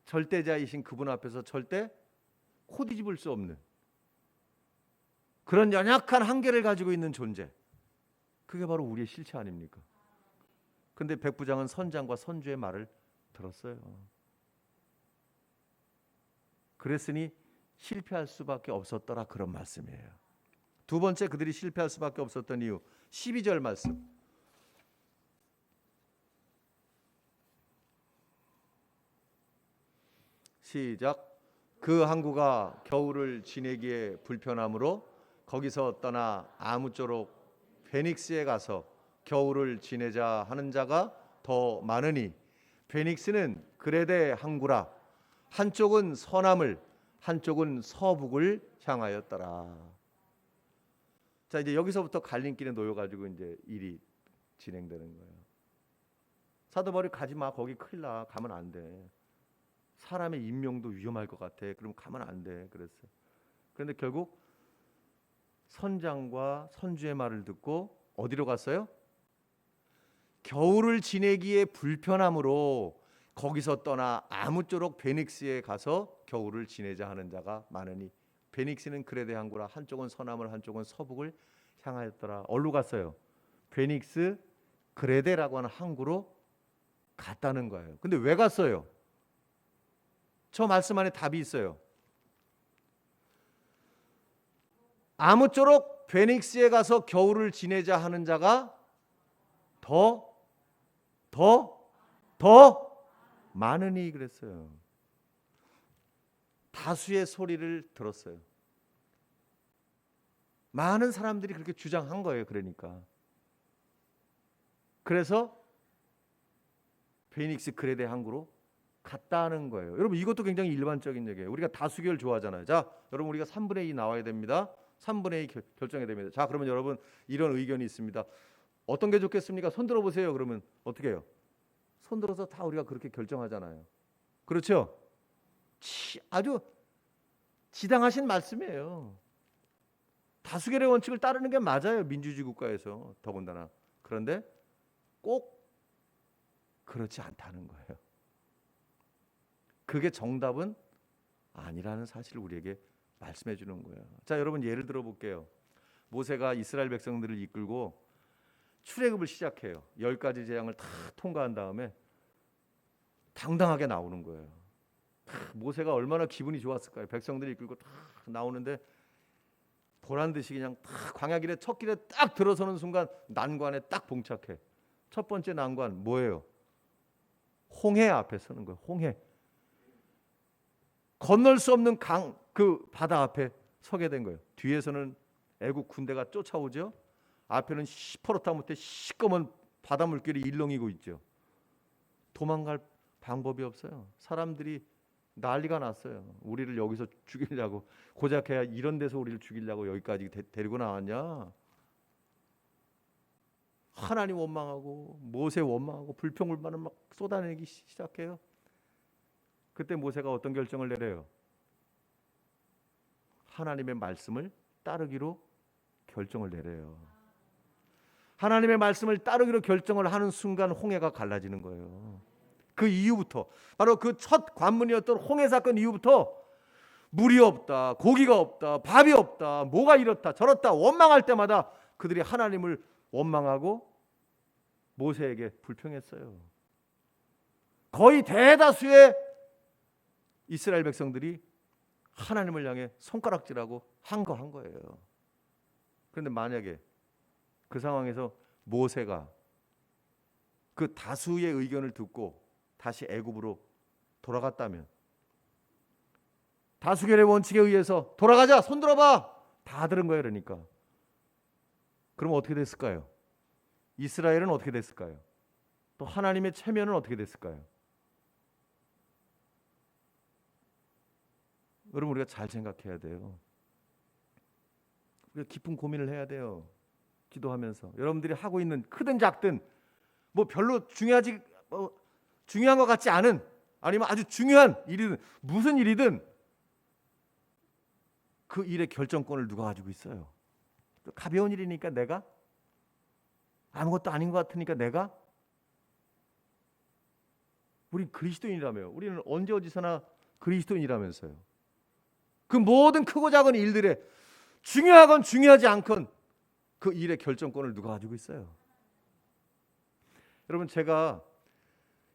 절대자이신 그분 앞에서 절대 코뒤집을 수 없는 그런 연약한 한계를 가지고 있는 존재. 그게 바로 우리의 실체 아닙니까? 근데 백부장은 선장과 선주의 말을 들었어요. 그랬으니 실패할 수밖에 없었더라, 그런 말씀이에요. 두 번째, 그들이 실패할 수밖에 없었던 이유 12절 말씀. 시작. 그 항구가 겨울을 지내기에 불편하므로 거기서 떠나 아무쪼록 베닉스에 가서 겨울을 지내자 하는 자가 더 많으니 베닉스는 그레데 항구라. 한쪽은 서남을 한쪽은 서북을 향하였더라. 자, 이제 여기서부터 갈림길에 놓여가지고 이제 일이 진행되는 거예요. 사도 바울이 가지 마, 거기 큰일 나, 가면 안 돼. 사람의 인명도 위험할 것 같아. 그럼 가면 안 돼. 그랬어요. 그런데 결국 선장과 선주의 말을 듣고 어디로 갔어요? 겨울을 지내기에 불편함으로 거기서 떠나 아무쪼록 베닉스에 가서 겨울을 지내자 하는 자가 많으니 베닉스는 그레데 항구라. 한쪽은 서남을 한쪽은 서북을 향하였더라. 어디로 갔어요? 베닉스 그레데라고 하는 항구로 갔다는 거예요. 근데 왜 갔어요? 저 말씀 안에 답이 있어요. 아무쪼록 베닉스에 가서 겨울을 지내자 하는 자가 더 많으니 그랬어요. 다수의 소리를 들었어요. 많은 사람들이 그렇게 주장한 거예요. 그래서 베닉스 그레데 항구로 갔다는 거예요. 여러분, 이것도 굉장히 일반적인 얘기예요. 우리가 다수결 좋아하잖아요. 자, 여러분, 우리가 3분의 2 나와야 됩니다. 3분의 2 결정해야 됩니다. 자, 그러면 여러분, 이런 의견이 있습니다. 어떤 게 좋겠습니까? 손 들어보세요. 그러면 어떻게 해요? 손 들어서 다 우리가 그렇게 결정하잖아요. 그렇죠? 아주 지당하신 말씀이에요. 다수결의 원칙을 따르는 게 맞아요. 민주주의 국가에서 더군다나. 그런데 꼭 그렇지 않다는 거예요. 그게 정답은 아니라는 사실을 우리에게 말씀해 주는 거예요. 자, 여러분, 예를 들어 볼게요. 모세가 이스라엘 백성들을 이끌고 출애굽을 시작해요. 10가지 재앙을 다 통과한 다음에 당당하게 나오는 거예요. 모세가 얼마나 기분이 좋았을까요? 백성들이 이끌고 다 나오는데 보란 듯이 그냥 딱 광야길에 첫 길에 딱 들어서는 순간 난관에 딱 봉착해. 첫 번째 난관 뭐예요? 홍해 앞에 서는 거예요. 홍해. 건널 수 없는 그 바다 앞에 서게 된 거예요. 뒤에서는 애국 군대가 쫓아오죠. 앞에는 시퍼렇다 못해 시꺼먼 바다 물결이 일렁이고 있죠. 도망갈 방법이 없어요. 사람들이 난리가 났어요. 우리를 여기서 죽이려고, 고작해야 이런 데서 우리를 죽이려고 여기까지 데리고 나왔냐. 하나님 원망하고 모세 원망하고 불평불만을 막 쏟아내기 시작해요. 그때 모세가 어떤 결정을 내려요? 하나님의 말씀을 따르기로 결정을 내려요. 하나님의 말씀을 따르기로 결정을 하는 순간 홍해가 갈라지는 거예요. 그 이후부터, 바로 그 첫 관문이었던 홍해 사건 이후부터 물이 없다, 고기가 없다, 밥이 없다, 뭐가 이렇다 저렇다 원망할 때마다 그들이 하나님을 원망하고 모세에게 불평했어요. 거의 대다수의 이스라엘 백성들이 하나님을 향해 손가락질하고 항거한 거예요. 그런데 만약에 그 상황에서 모세가 그 다수의 의견을 듣고 다시 애굽으로 돌아갔다면, 다수결의 원칙에 의해서 돌아가자, 손 들어봐, 다 들은 거예요. 그러니까 그럼 어떻게 됐을까요? 이스라엘은 어떻게 됐을까요? 또 하나님의 체면은 어떻게 됐을까요? 여러분, 우리가 잘 생각해야 돼요. 우리가 깊은 고민을 해야 돼요. 기도하면서 여러분들이 하고 있는 크든 작든 뭐 별로 중요한 것 같지 않은, 아니면 아주 중요한 일이든 무슨 일이든 그 일의 결정권을 누가 가지고 있어요? 가벼운 일이니까 내가, 아무것도 아닌 것 같으니까 내가. 우린 그리스도인이라며요. 우리는 언제 어디서나 그리스도인이라면서요. 그 모든 크고 작은 일들에 중요하건 중요하지 않건 그 일의 결정권을 누가 가지고 있어요? 여러분, 제가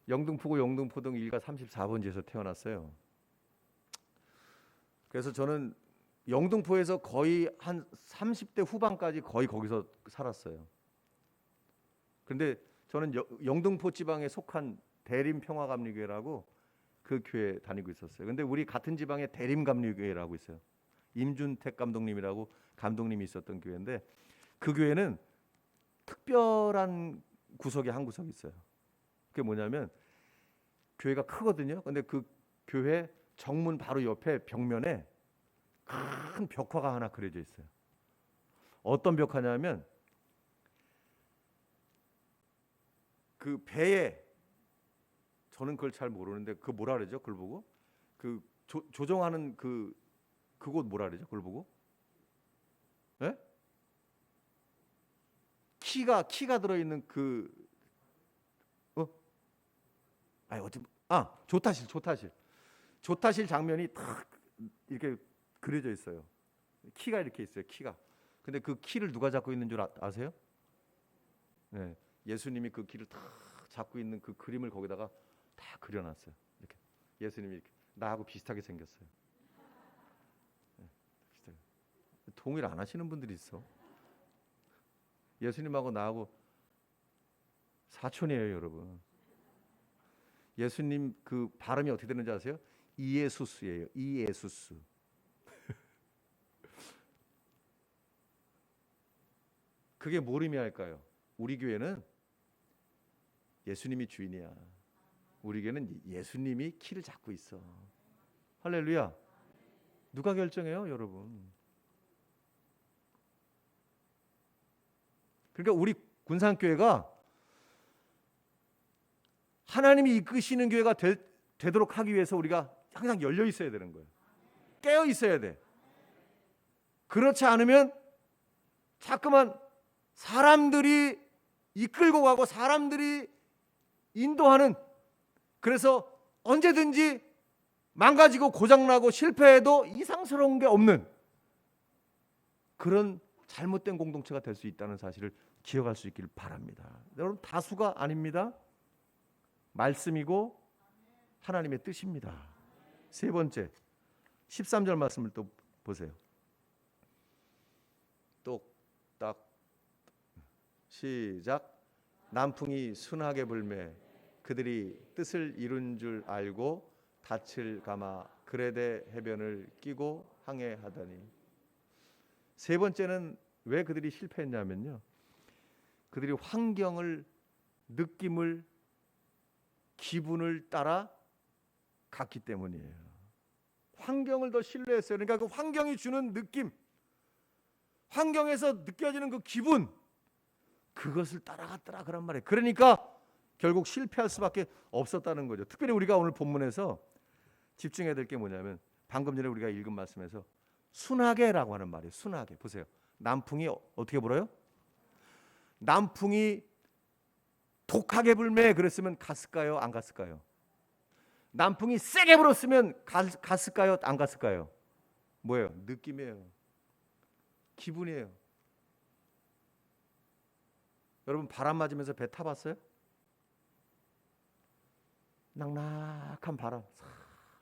영등포구 영등포동 일가 34번지에서 태어났어요. 그래서 저는 영등포에서 거의 한 30대 후반까지 거의 거기서 살았어요. 그런데 저는 영등포 지방에 속한 대림평화감리교회라고 그 교회 다니고 있었어요. 근데 우리 같은 지방에 대림감리교회라고 있어요. 임준택 감독님이라고 감독님이 있었던 교회인데, 그 교회는 특별한 구석에 한 구석이 있어요. 그게 뭐냐면 교회가 크거든요. 근데 그 교회 정문 바로 옆에 벽면에 큰 벽화가 하나 그려져 있어요. 어떤 벽화냐면 그 배에, 저는 그걸 잘 모르는데 그 뭐라 그러죠? 그걸 보고 그 조정하는 그곳 뭐라 그러죠? 그걸 보고, 예? 키가 들어 있는 조타실 장면이 탁 이렇게 그려져 있어요. 키가 이렇게 있어요. 키가. 근데 그 키를 누가 잡고 있는 줄 아세요? 네, 예수님이 그 키를 탁 잡고 있는 그 그림을 거기다가 다 그려놨어요. 이렇게 예수님이 이렇게 나하고 비슷하게 생겼어요. 네, 비슷하게. 동의를 안 하시는 분들이 있어. 예수님하고 나하고 사촌이에요, 여러분. 예수님 그 발음이 어떻게 되는지 아세요? 이예수스예요. 이예수스. 그게 뭘 의미할까요? 우리 교회는 예수님이 주인이야. 우리 교회는 예수님이 키를 잡고 있어. 할렐루야. 누가 결정해요, 여러분? 그러니까 우리 군산교회가 하나님이 이끄시는 교회가 되도록 하기 위해서 우리가 항상 열려 있어야 되는 거예요. 깨어 있어야 돼. 그렇지 않으면 자꾸만 사람들이 이끌고 가고 사람들이 인도하는, 그래서 언제든지 망가지고 고장나고 실패해도 이상스러운 게 없는 그런 잘못된 공동체가 될 수 있다는 사실을 기억할 수 있기를 바랍니다. 여러분, 다수가 아닙니다. 말씀이고 하나님의 뜻입니다. 세 번째, 13절 말씀을 또 보세요. 똑딱 시작. 남풍이 순하게 불매 그들이 뜻을 이룬 줄 알고 닻을 감아 그레데 해변을 끼고 항해하더니. 세 번째는 왜 그들이 실패했냐면요, 그들이 환경을, 느낌을, 기분을 따라 갔기 때문이에요. 환경을 더 신뢰했어요. 그러니까 그 환경이 주는 느낌, 환경에서 느껴지는 그 기분, 그것을 따라갔더라 그런 말이에요. 그러니까 결국 실패할 수밖에 없었다는 거죠. 특별히 우리가 오늘 본문에서 집중해야 될 게 뭐냐면 방금 전에 우리가 읽은 말씀에서 순하게라고 하는 말이에요. 순하게. 보세요. 남풍이 어떻게 불어요? 남풍이 독하게 불매 그랬으면 갔을까요? 안 갔을까요? 남풍이 세게 불었으면 갔을까요? 안 갔을까요? 뭐예요? 느낌이에요. 기분이에요. 여러분 바람 맞으면서 배 타봤어요? 낙낙한 바람,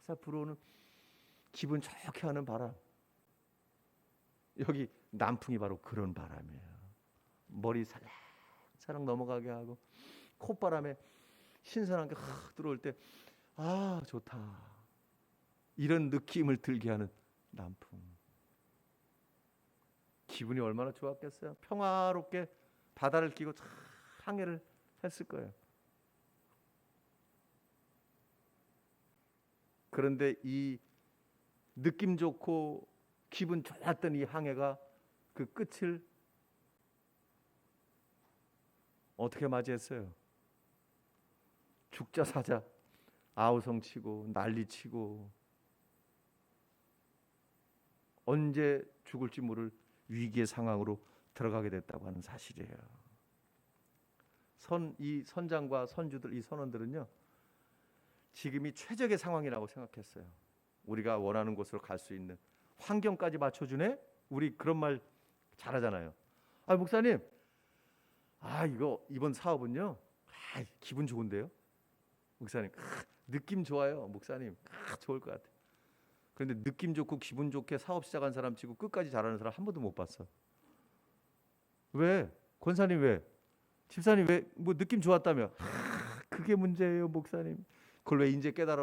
살살 불어오는 기분 좋게 하는 바람. 여기 남풍이 바로 그런 바람이에요. 머리 살랑살랑 넘어가게 하고 콧바람에 신선한 게 확 들어올 때 아 좋다. 이런 느낌을 들게 하는 남풍. 기분이 얼마나 좋았겠어요. 평화롭게 바다를 끼고 항해를 했을 거예요. 그런데 이 느낌 좋고 기분 좋았던 이 항해가 그 끝을 어떻게 맞이했어요? 죽자 사자 아우성치고 난리치고 언제 죽을지 모를 위기의 상황으로 들어가게 됐다고 하는 사실이에요. 이 선장과 선주들, 이 선원들은요, 지금이 최적의 상황이라고 생각했어요. 우리가 원하는 곳으로 갈 수 있는 환경까지 맞춰주네. 우리 그런 말 잘하잖아요. 아 목사님, 이거 이번 사업은요, 기분 좋은데요, 목사님. 느낌 좋아요, 목사님. 좋을 것 같아. 그런데 느낌 좋고 기분 좋게 사업 시작한 사람 치고 끝까지 잘하는 사람 한 번도 못 봤어. 왜? 권사님 왜? 집사님 왜? 뭐 느낌 좋았다며? 그게 문제예요, 목사님. 그걸 왜 이제 깨달아?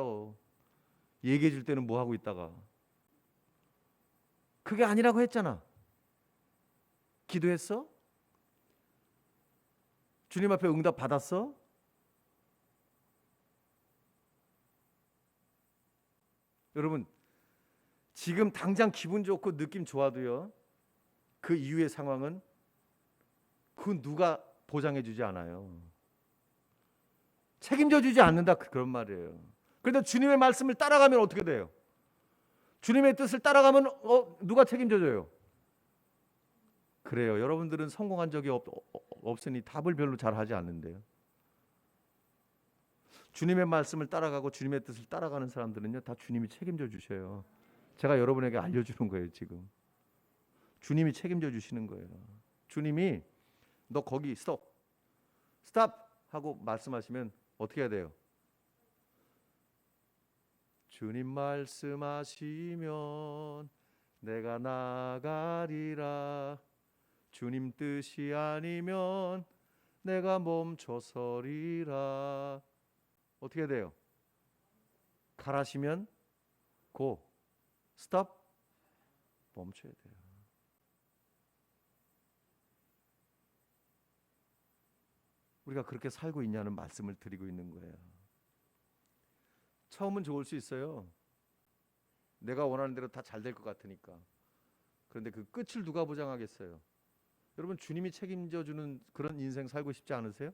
얘기해 줄 때는 뭐 하고 있다가? 그게 아니라고 했잖아. 기도했어? 주님 앞에 응답 받았어? 여러분, 지금 당장 기분 좋고 느낌 좋아도요, 그 이후의 상황은 그 누가 보장해 주지 않아요. 책임져 주지 않는다, 그런 말이에요. 그런데 주님의 말씀을 따라가면 어떻게 돼요? 주님의 뜻을 따라가면 누가 책임져 줘요? 그래요. 여러분들은 성공한 적이 없으니 답을 별로 잘 하지 않는데요. 주님의 말씀을 따라가고 주님의 뜻을 따라가는 사람들은요, 다 주님이 책임져 주셔요. 제가 여러분에게 알려주는 거예요. 지금 주님이 책임져 주시는 거예요. 주님이 너 거기 스톱 하고 말씀하시면 어떻게 해야 돼요? 주님 말씀하시면 내가 나가리라. 주님 뜻이 아니면 내가 멈춰서리라. 어떻게 돼요? 가라시면 고, 스톱, 멈춰야 돼요. 우리가 그렇게 살고 있냐는 말씀을 드리고 있는 거예요. 처음은 좋을 수 있어요. 내가 원하는 대로 다 잘 될 것 같으니까. 그런데 그 끝을 누가 보장하겠어요? 여러분, 주님이 책임져 주는 그런 인생 살고 싶지 않으세요?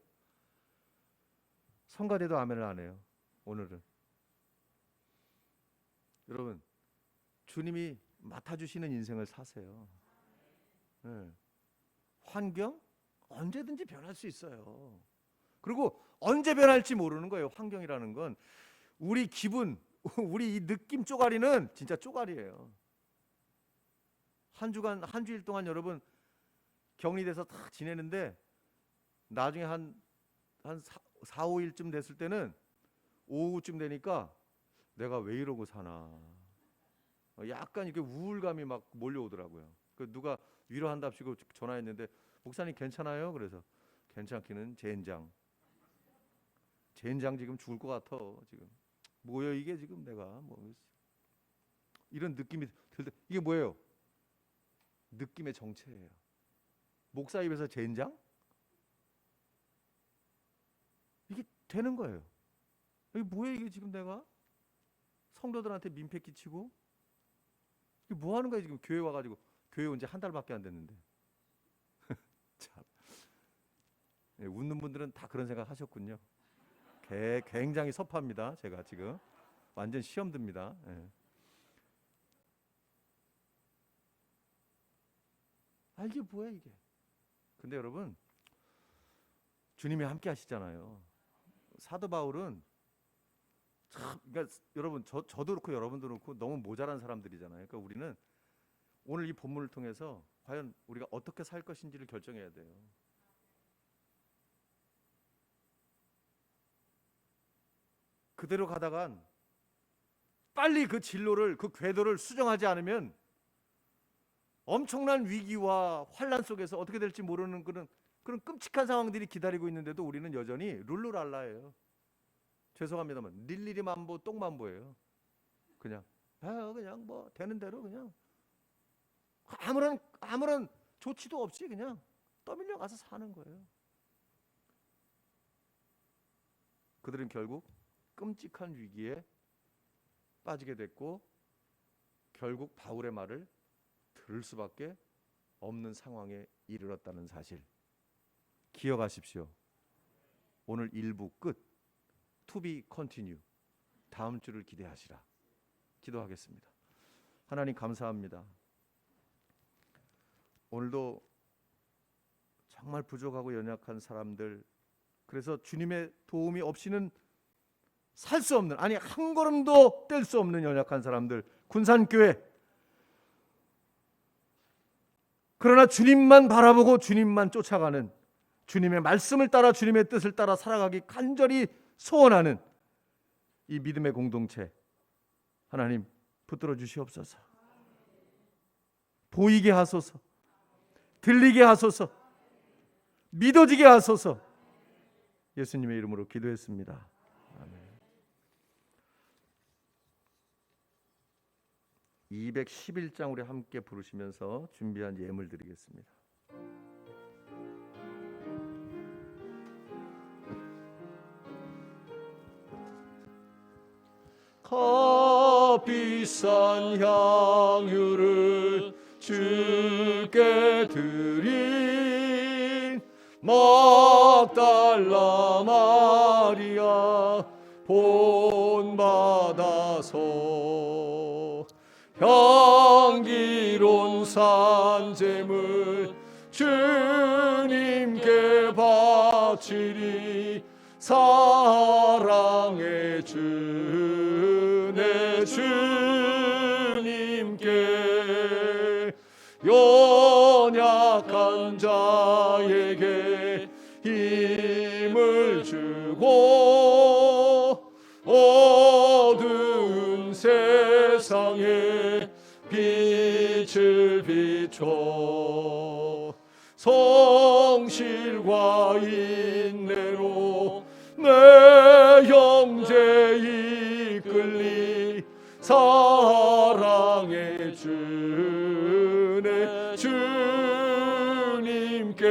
성가대도 아멘을 안 해요. 오늘은 여러분, 주님이 맡아주시는 인생을 사세요. 네. 환경 언제든지 변할 수 있어요. 그리고 언제 변할지 모르는 거예요. 환경이라는 건 우리 기분, 우리 이 느낌 쪼가리는 진짜 쪼가리예요. 한 주간, 한 주일 동안 여러분 격리돼서 다 지내는데 나중에 한 4, 5일쯤 됐을 때는 오후쯤 되니까 내가 왜 이러고 사나, 약간 이렇게 우울감이 막 몰려오더라고요. 그 누가 위로한답시고 전화했는데 목사님 괜찮아요? 그래서 괜찮기는 젠장 지금 죽을 것 같아. 지금 뭐예요 이게? 지금 내가 뭐 이런 느낌이 들 때 이게 뭐예요? 느낌의 정체예요. 목사 입에서 젠장? 이게 되는 거예요. 이게 뭐예요 이게? 지금 내가 성도들한테 민폐 끼치고 이게 뭐 하는 거야 지금? 교회 와가지고 교회 온 지 한 달밖에 안 됐는데 참. 웃는 분들은 다 그런 생각 하셨군요. 굉장히 섭합니다. 제가 지금 완전 시험 듭니다. 예. 이게 뭐야 이게? 근데 여러분, 주님이 함께 하시잖아요. 사도 바울은 참, 그러니까 여러분 저도 그렇고 여러분도 그렇고 너무 모자란 사람들이잖아요. 그러니까 우리는 오늘 이 본문을 통해서 과연 우리가 어떻게 살 것인지를 결정해야 돼요. 그대로 가다간 빨리 그 진로를, 그 궤도를 수정하지 않으면 엄청난 위기와 환란 속에서 어떻게 될지 모르는 그런 끔찍한 상황들이 기다리고 있는데도 우리는 여전히 룰루랄라예요. 죄송합니다만 릴리리만보 똥만보예요. 그냥 뭐 되는 대로 그냥 아무런 조치도 없이 그냥 떠밀려 가서 사는 거예요. 그들은 결국 끔찍한 위기에 빠지게 됐고 결국 바울의 말을 들을 수밖에 없는 상황에 이르렀다는 사실 기억하십시오. 오늘 1부 끝. To be continue. 다음 주를 기대하시라. 기도하겠습니다. 하나님 감사합니다. 오늘도 정말 부족하고 연약한 사람들, 그래서 주님의 도움이 없이는 살 수 없는, 아니 한 걸음도 뗄 수 없는 연약한 사람들, 군산교회. 그러나 주님만 바라보고 주님만 쫓아가는, 주님의 말씀을 따라 주님의 뜻을 따라 살아가기 간절히 소원하는 이 믿음의 공동체, 하나님 붙들어 주시옵소서. 보이게 하소서. 들리게 하소서. 믿어지게 하소서. 예수님의 이름으로 기도했습니다. 아멘. 211장 우리 함께 부르시면서 준비한 예물 드리겠습니다. 값비싼 향유를 주께 드린 막달라 마리아 본받아서 향기로운 산제물 주님께 바치리. 사랑의 주 내 주님께 연약한 자에게 힘을 주고 어두운 세상에 빛을 비춰 성실과 인내로 내 형제 이끌리. 사랑의 주 내 주님께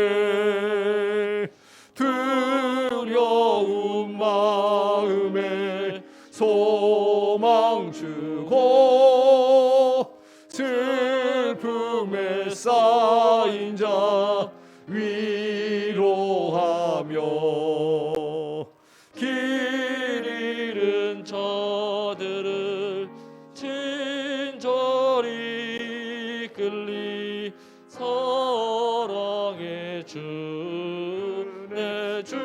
두려운 마음에 소망 주고 슬픔에 쌓인 자 위로하며 길 잃은 저들을 친절히 이끌리. 사랑의 주 내 주님께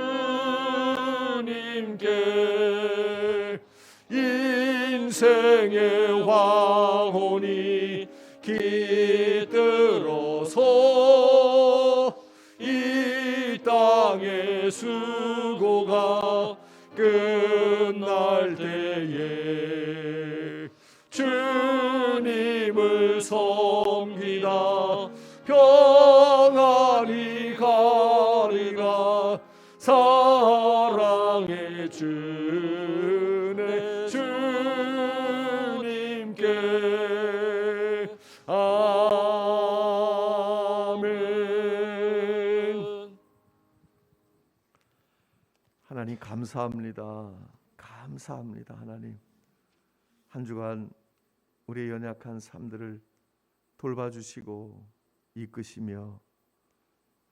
인생의 황혼이 깃들어서 이 땅의 수고가 끝날 때에 주님을 섬기다 평안히 가리라. 사랑의 주 내 주님께. 아멘. 하나님 감사합니다. 감사합니다. 하나님 한 주간 우리의 연약한 삶들을 돌봐주시고 이끄시며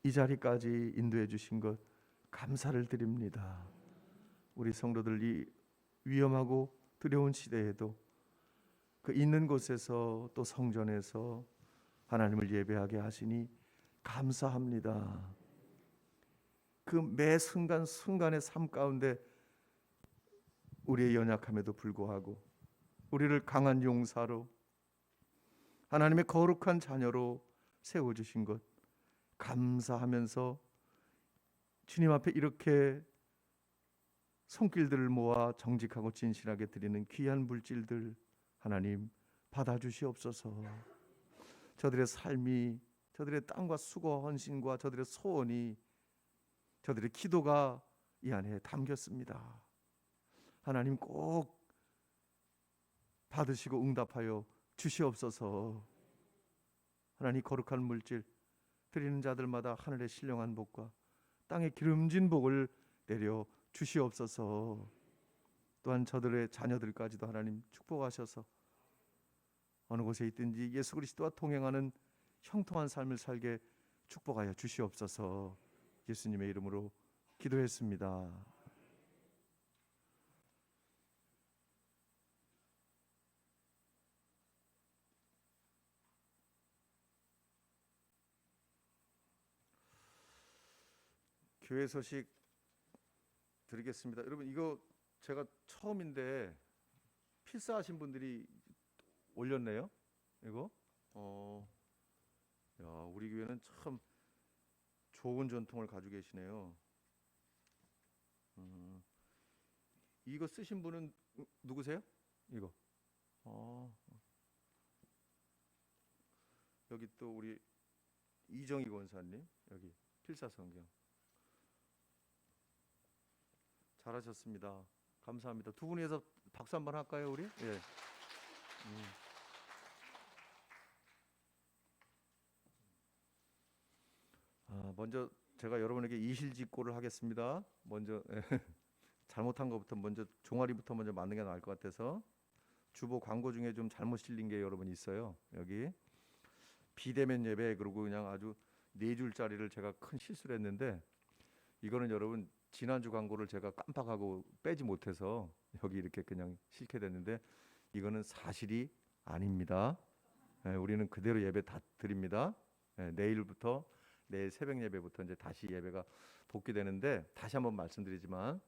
이 자리까지 인도해 주신 것 감사를 드립니다. 우리 성도들 이 위험하고 두려운 시대에도 그 있는 곳에서 또 성전에서 하나님을 예배하게 하시니 감사합니다. 그 매 순간 순간의 삶 가운데 우리의 연약함에도 불구하고 우리를 강한 용사로 하나님의 거룩한 자녀로 세워주신 것 감사하면서 주님 앞에 이렇게 손길들을 모아 정직하고 진실하게 드리는 귀한 물질들 하나님 받아주시옵소서. 저들의 삶이, 저들의 땀과 수고와 헌신과 저들의 소원이, 저들의 기도가 이 안에 담겼습니다. 하나님 꼭 받으시고 응답하여 주시옵소서. 하나님 거룩한 물질 드리는 자들마다 하늘의 신령한 복과 땅의 기름진 복을 내려 주시옵소서. 또한 저들의 자녀들까지도 하나님 축복하셔서 어느 곳에 있든지 예수 그리스도와 동행하는 형통한 삶을 살게 축복하여 주시옵소서. 예수님의 이름으로 기도했습니다. 교회 소식 드리겠습니다. 여러분 이거 제가 처음인데 필사하신 분들이 올렸네요. 이거 야, 우리 교회는 참 좋은 전통을 가지고 계시네요. 이거 쓰신 분은 누구세요? 이거 여기 또 우리 이정희 권사님 여기 필사성경 잘하셨습니다. 감사합니다. 두 분이서 박수 한번 할까요, 우리? 예. 먼저 제가 여러분에게 이실직고를 하겠습니다. 먼저 잘못한 것부터 먼저 종아리부터 먼저 맞는 게 나을 것 같아서 주보 광고 중에 좀 잘못 실린 게 여러분 있어요. 여기 비대면 예배 그러고 그냥 아주 4줄짜리를 제가 큰 실수를 했는데 이거는 여러분 지난주 광고를 제가 깜빡하고 빼지 못해서 여기 이렇게 그냥 실게 됐는데 이거는 사실이 아닙니다. 우리는 그대로 예배 다 드립니다. 내일부터 내일 새벽 예배부터 이제 다시 예배가 복귀되는데 다시 한번 말씀드리지만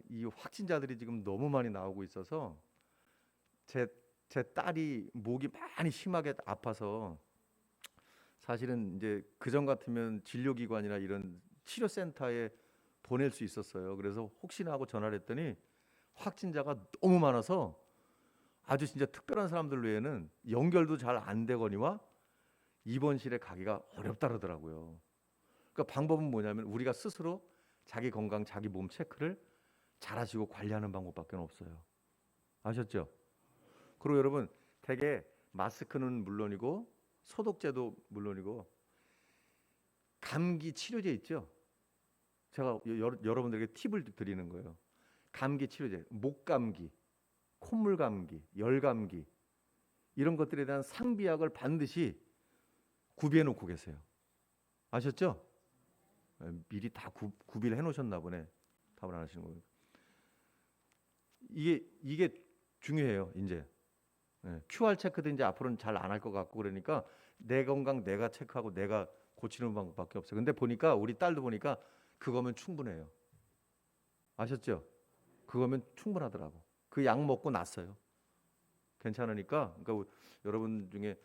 이 확진자들이 지금 너무 많이 나오고 있어서 제 딸이 목이 많이 심하게 아파서 사실은 이제 그전 같으면 진료기관이나 이런 치료센터에 보낼 수 있었어요. 그래서 혹시나 하고 전화를 했더니 확진자가 너무 많아서 아주 진짜 특별한 사람들 외에는 연결도 잘 안 되거니와 입원실에 가기가 어렵다 그러더라고요. 그러니까 방법은 뭐냐면 우리가 스스로 자기 건강, 자기 몸 체크를 잘하시고 관리하는 방법밖에 없어요. 아셨죠? 그리고 여러분 되게 마스크는 물론이고 소독제도 물론이고 감기 치료제 있죠? 제가 여러분들에게 팁을 드리는 거예요. 감기 치료제, 목감기, 콧물 감기, 열 감기 이런 것들에 대한 상비약을 반드시 구비해 놓고 계세요. 아셨죠? 미리 다 구비를 해 놓으셨나 보네. 답을 안 하시는 거예요. 이게 중요해요. 이제 QR 체크도 이제 앞으로는 잘 안 할 것 같고 그러니까 내 건강 내가 체크하고 내가 고치는 방법밖에 없어요. 근데 보니까 우리 딸도 보니까 그거면 충분해요. 아셨죠? 그거면 충분하더라고. 그 약 먹고 났어요. 괜찮으니까 그러니까 여러분 중에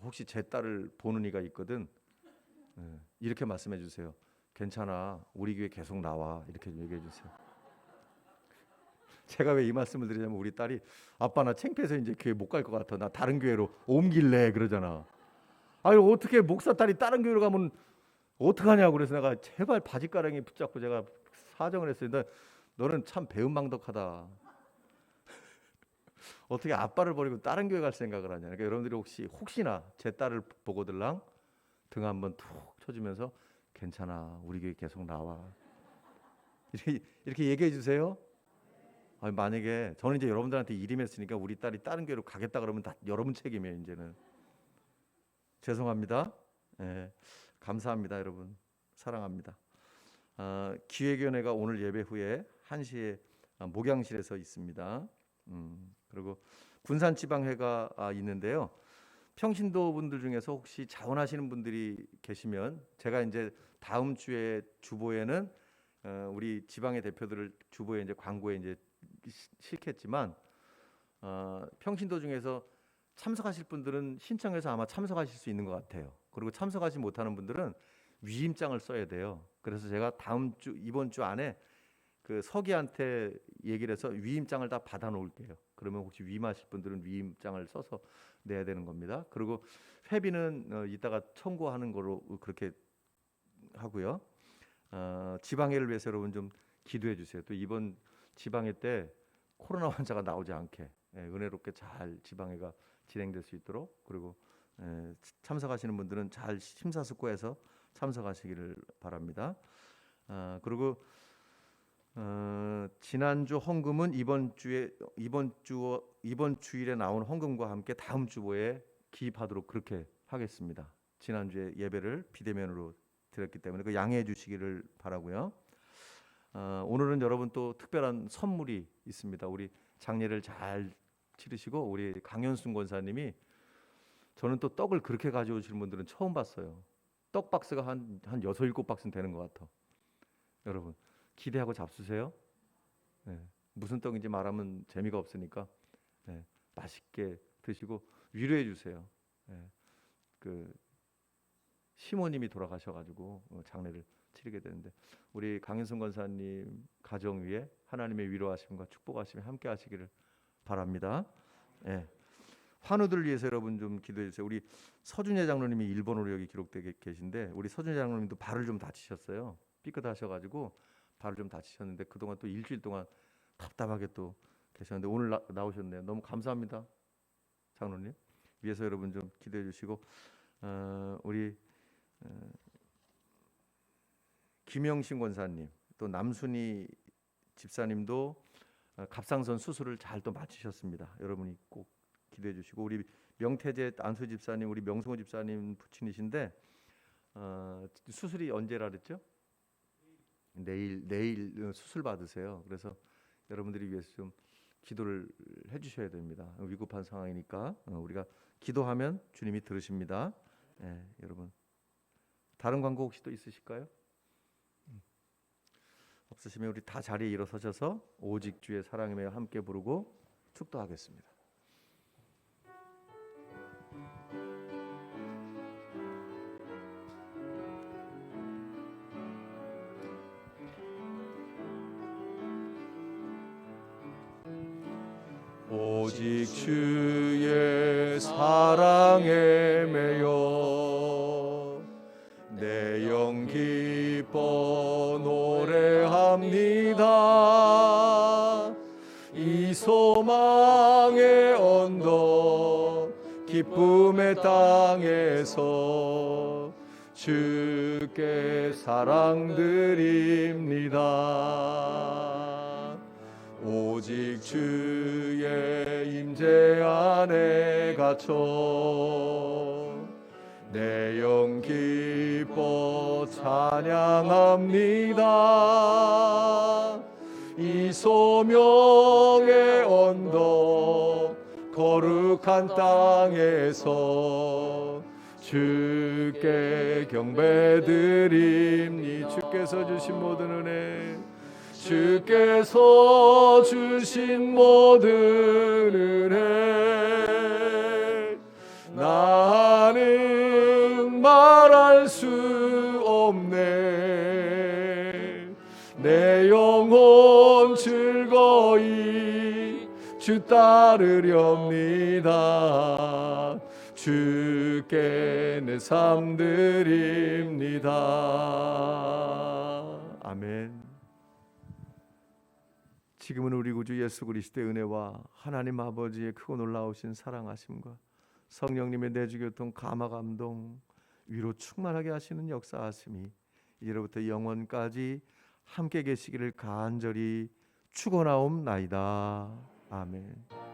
혹시 제 딸을 보는 이가 있거든. 이렇게 말씀해 주세요. 괜찮아. 우리 교회 계속 나와. 이렇게 얘기해 주세요. 제가 왜 이 말씀을 드리냐면 우리 딸이 아빠 나 창피해서 이제 교회 못 갈 것 같아. 나 다른 교회로 옮길래 그러잖아. 아유 어떻게 목사 딸이 다른 교회로 가면 어떡하냐고 그래서 내가 제발 바지가랑이 붙잡고 제가 사정을 했어요. 너는 참 배은망덕하다. 어떻게 아빠를 버리고 다른 교회 갈 생각을 하냐. 그러니까 여러분들이 혹시나 제 딸을 보고들랑 등 한번 툭 쳐주면서 괜찮아. 우리 교회 계속 나와. 이렇게 얘기해 주세요. 아니, 만약에 저는 이제 여러분들한테 일임했으니까 우리 딸이 다른 교회로 가겠다 그러면 다 여러분 책임이에요. 이제는 죄송합니다. 감사합니다, 여러분. 사랑합니다. 기획위원회가 오늘 예배 후에 1시에 목양실에서 있습니다. 그리고 군산지방회가 있는데요. 평신도 분들 중에서 혹시 자원하시는 분들이 계시면 제가 이제 다음 주에 주보에는 우리 지방의 대표들을 주보에 이제 광고에 이제 실겠지만 평신도 중에서 참석하실 분들은 신청해서 아마 참석하실 수 있는 것 같아요. 그리고 참석하지 못하는 분들은 위임장을 써야 돼요. 그래서 제가 이번 주 안에 그 서기한테 얘기를 해서 위임장을 다 받아 놓을게요. 그러면 혹시 위임하실 분들은 위임장을 써서 내야 되는 겁니다. 그리고 회비는 이따가 청구하는 거로 그렇게 하고요. 지방회를 위해서 여러분 좀 기도해 주세요. 또 이번 지방회 때 코로나 환자가 나오지 않게 은혜롭게 잘 지방회가 진행될 수 있도록, 그리고 참석하시는 분들은 잘 심사숙고해서 참석하시기를 바랍니다. 그리고 지난주 헌금은 이번 주일에 나온 헌금과 함께 다음 주보에 기입하도록 그렇게 하겠습니다. 지난주에 예배를 비대면으로 드렸기 때문에 그 양해해 주시기를 바라고요. 오늘은 여러분 또 특별한 선물이 있습니다. 우리 장례를 잘 치르시고 우리 강현순 권사님이, 저는 또 떡을 그렇게 가져오시는 분들은 처음 봤어요. 떡 박스가 한 6, 7박스는 되는 것 같아. 여러분 기대하고 잡수세요. 무슨 떡인지 말하면 재미가 없으니까 맛있게 드시고 위로해 주세요. 그 시모님이 돌아가셔가지고 장례를 치르게 되는데 우리 강현순 권사님 가정 위에 하나님의 위로하심과 축복하심이 함께 하시기를 바랍니다. 환우들을 위해서 여러분 좀 기도해 주세요. 우리 서준예 장로님이 일본어로 여기 기록되게 계신데 우리 서준예 장로님도 발을 좀 다치셨어요. 삐끗하셔가지고 발을 좀 다치셨는데 그동안 또 일주일 동안 답답하게 또 계셨는데 오늘 나오셨네요. 너무 감사합니다, 장로님. 위해서 여러분 좀 기도해 주시고 우리 김영신 권사님, 또 남순희 집사님도 갑상선 수술을 잘 또 마치셨습니다. 여러분이 꼭 기도해 주시고 우리 명태재 안수 집사님, 우리 명승호 집사님 부친이신데 수술이 언제라 그랬죠? 내일 수술 받으세요. 그래서 여러분들이 위해서 좀 기도를 해주셔야 됩니다. 위급한 상황이니까 우리가 기도하면 주님이 들으십니다. 여러분 다른 광고 혹시 또 있으실까요? 없으시면 우리 다 자리에 일어서셔서 오직 주의 사랑이며 함께 부르고 축도하겠습니다. 오직 주의 사랑에 매여 내 영 기뻐 노래합니다. 이 소망의 언덕 기쁨의 땅에서 주께 사랑드립니다. 오직 주의 임재 안에 갇혀 내 영 기뻐 찬양합니다. 이 소명의 언덕 거룩한 땅에서 주께 경배드립니. 주께서 주신 모든 은혜, 주께서 주신 모든 은혜, 나는 말할 수 없네. 내 영혼 즐거이 주 따르렵니다. 주께 내 삶 드립니다. 아멘. 지금은 우리 구주 예수 그리스도의 은혜와 하나님 아버지의 크고 놀라우신 사랑하심과 성령님의 내주교통 감화 감동 위로 충만하게 하시는 역사하심이 이제로부터 영원까지 함께 계시기를 간절히 축원하옵나이다. 아멘.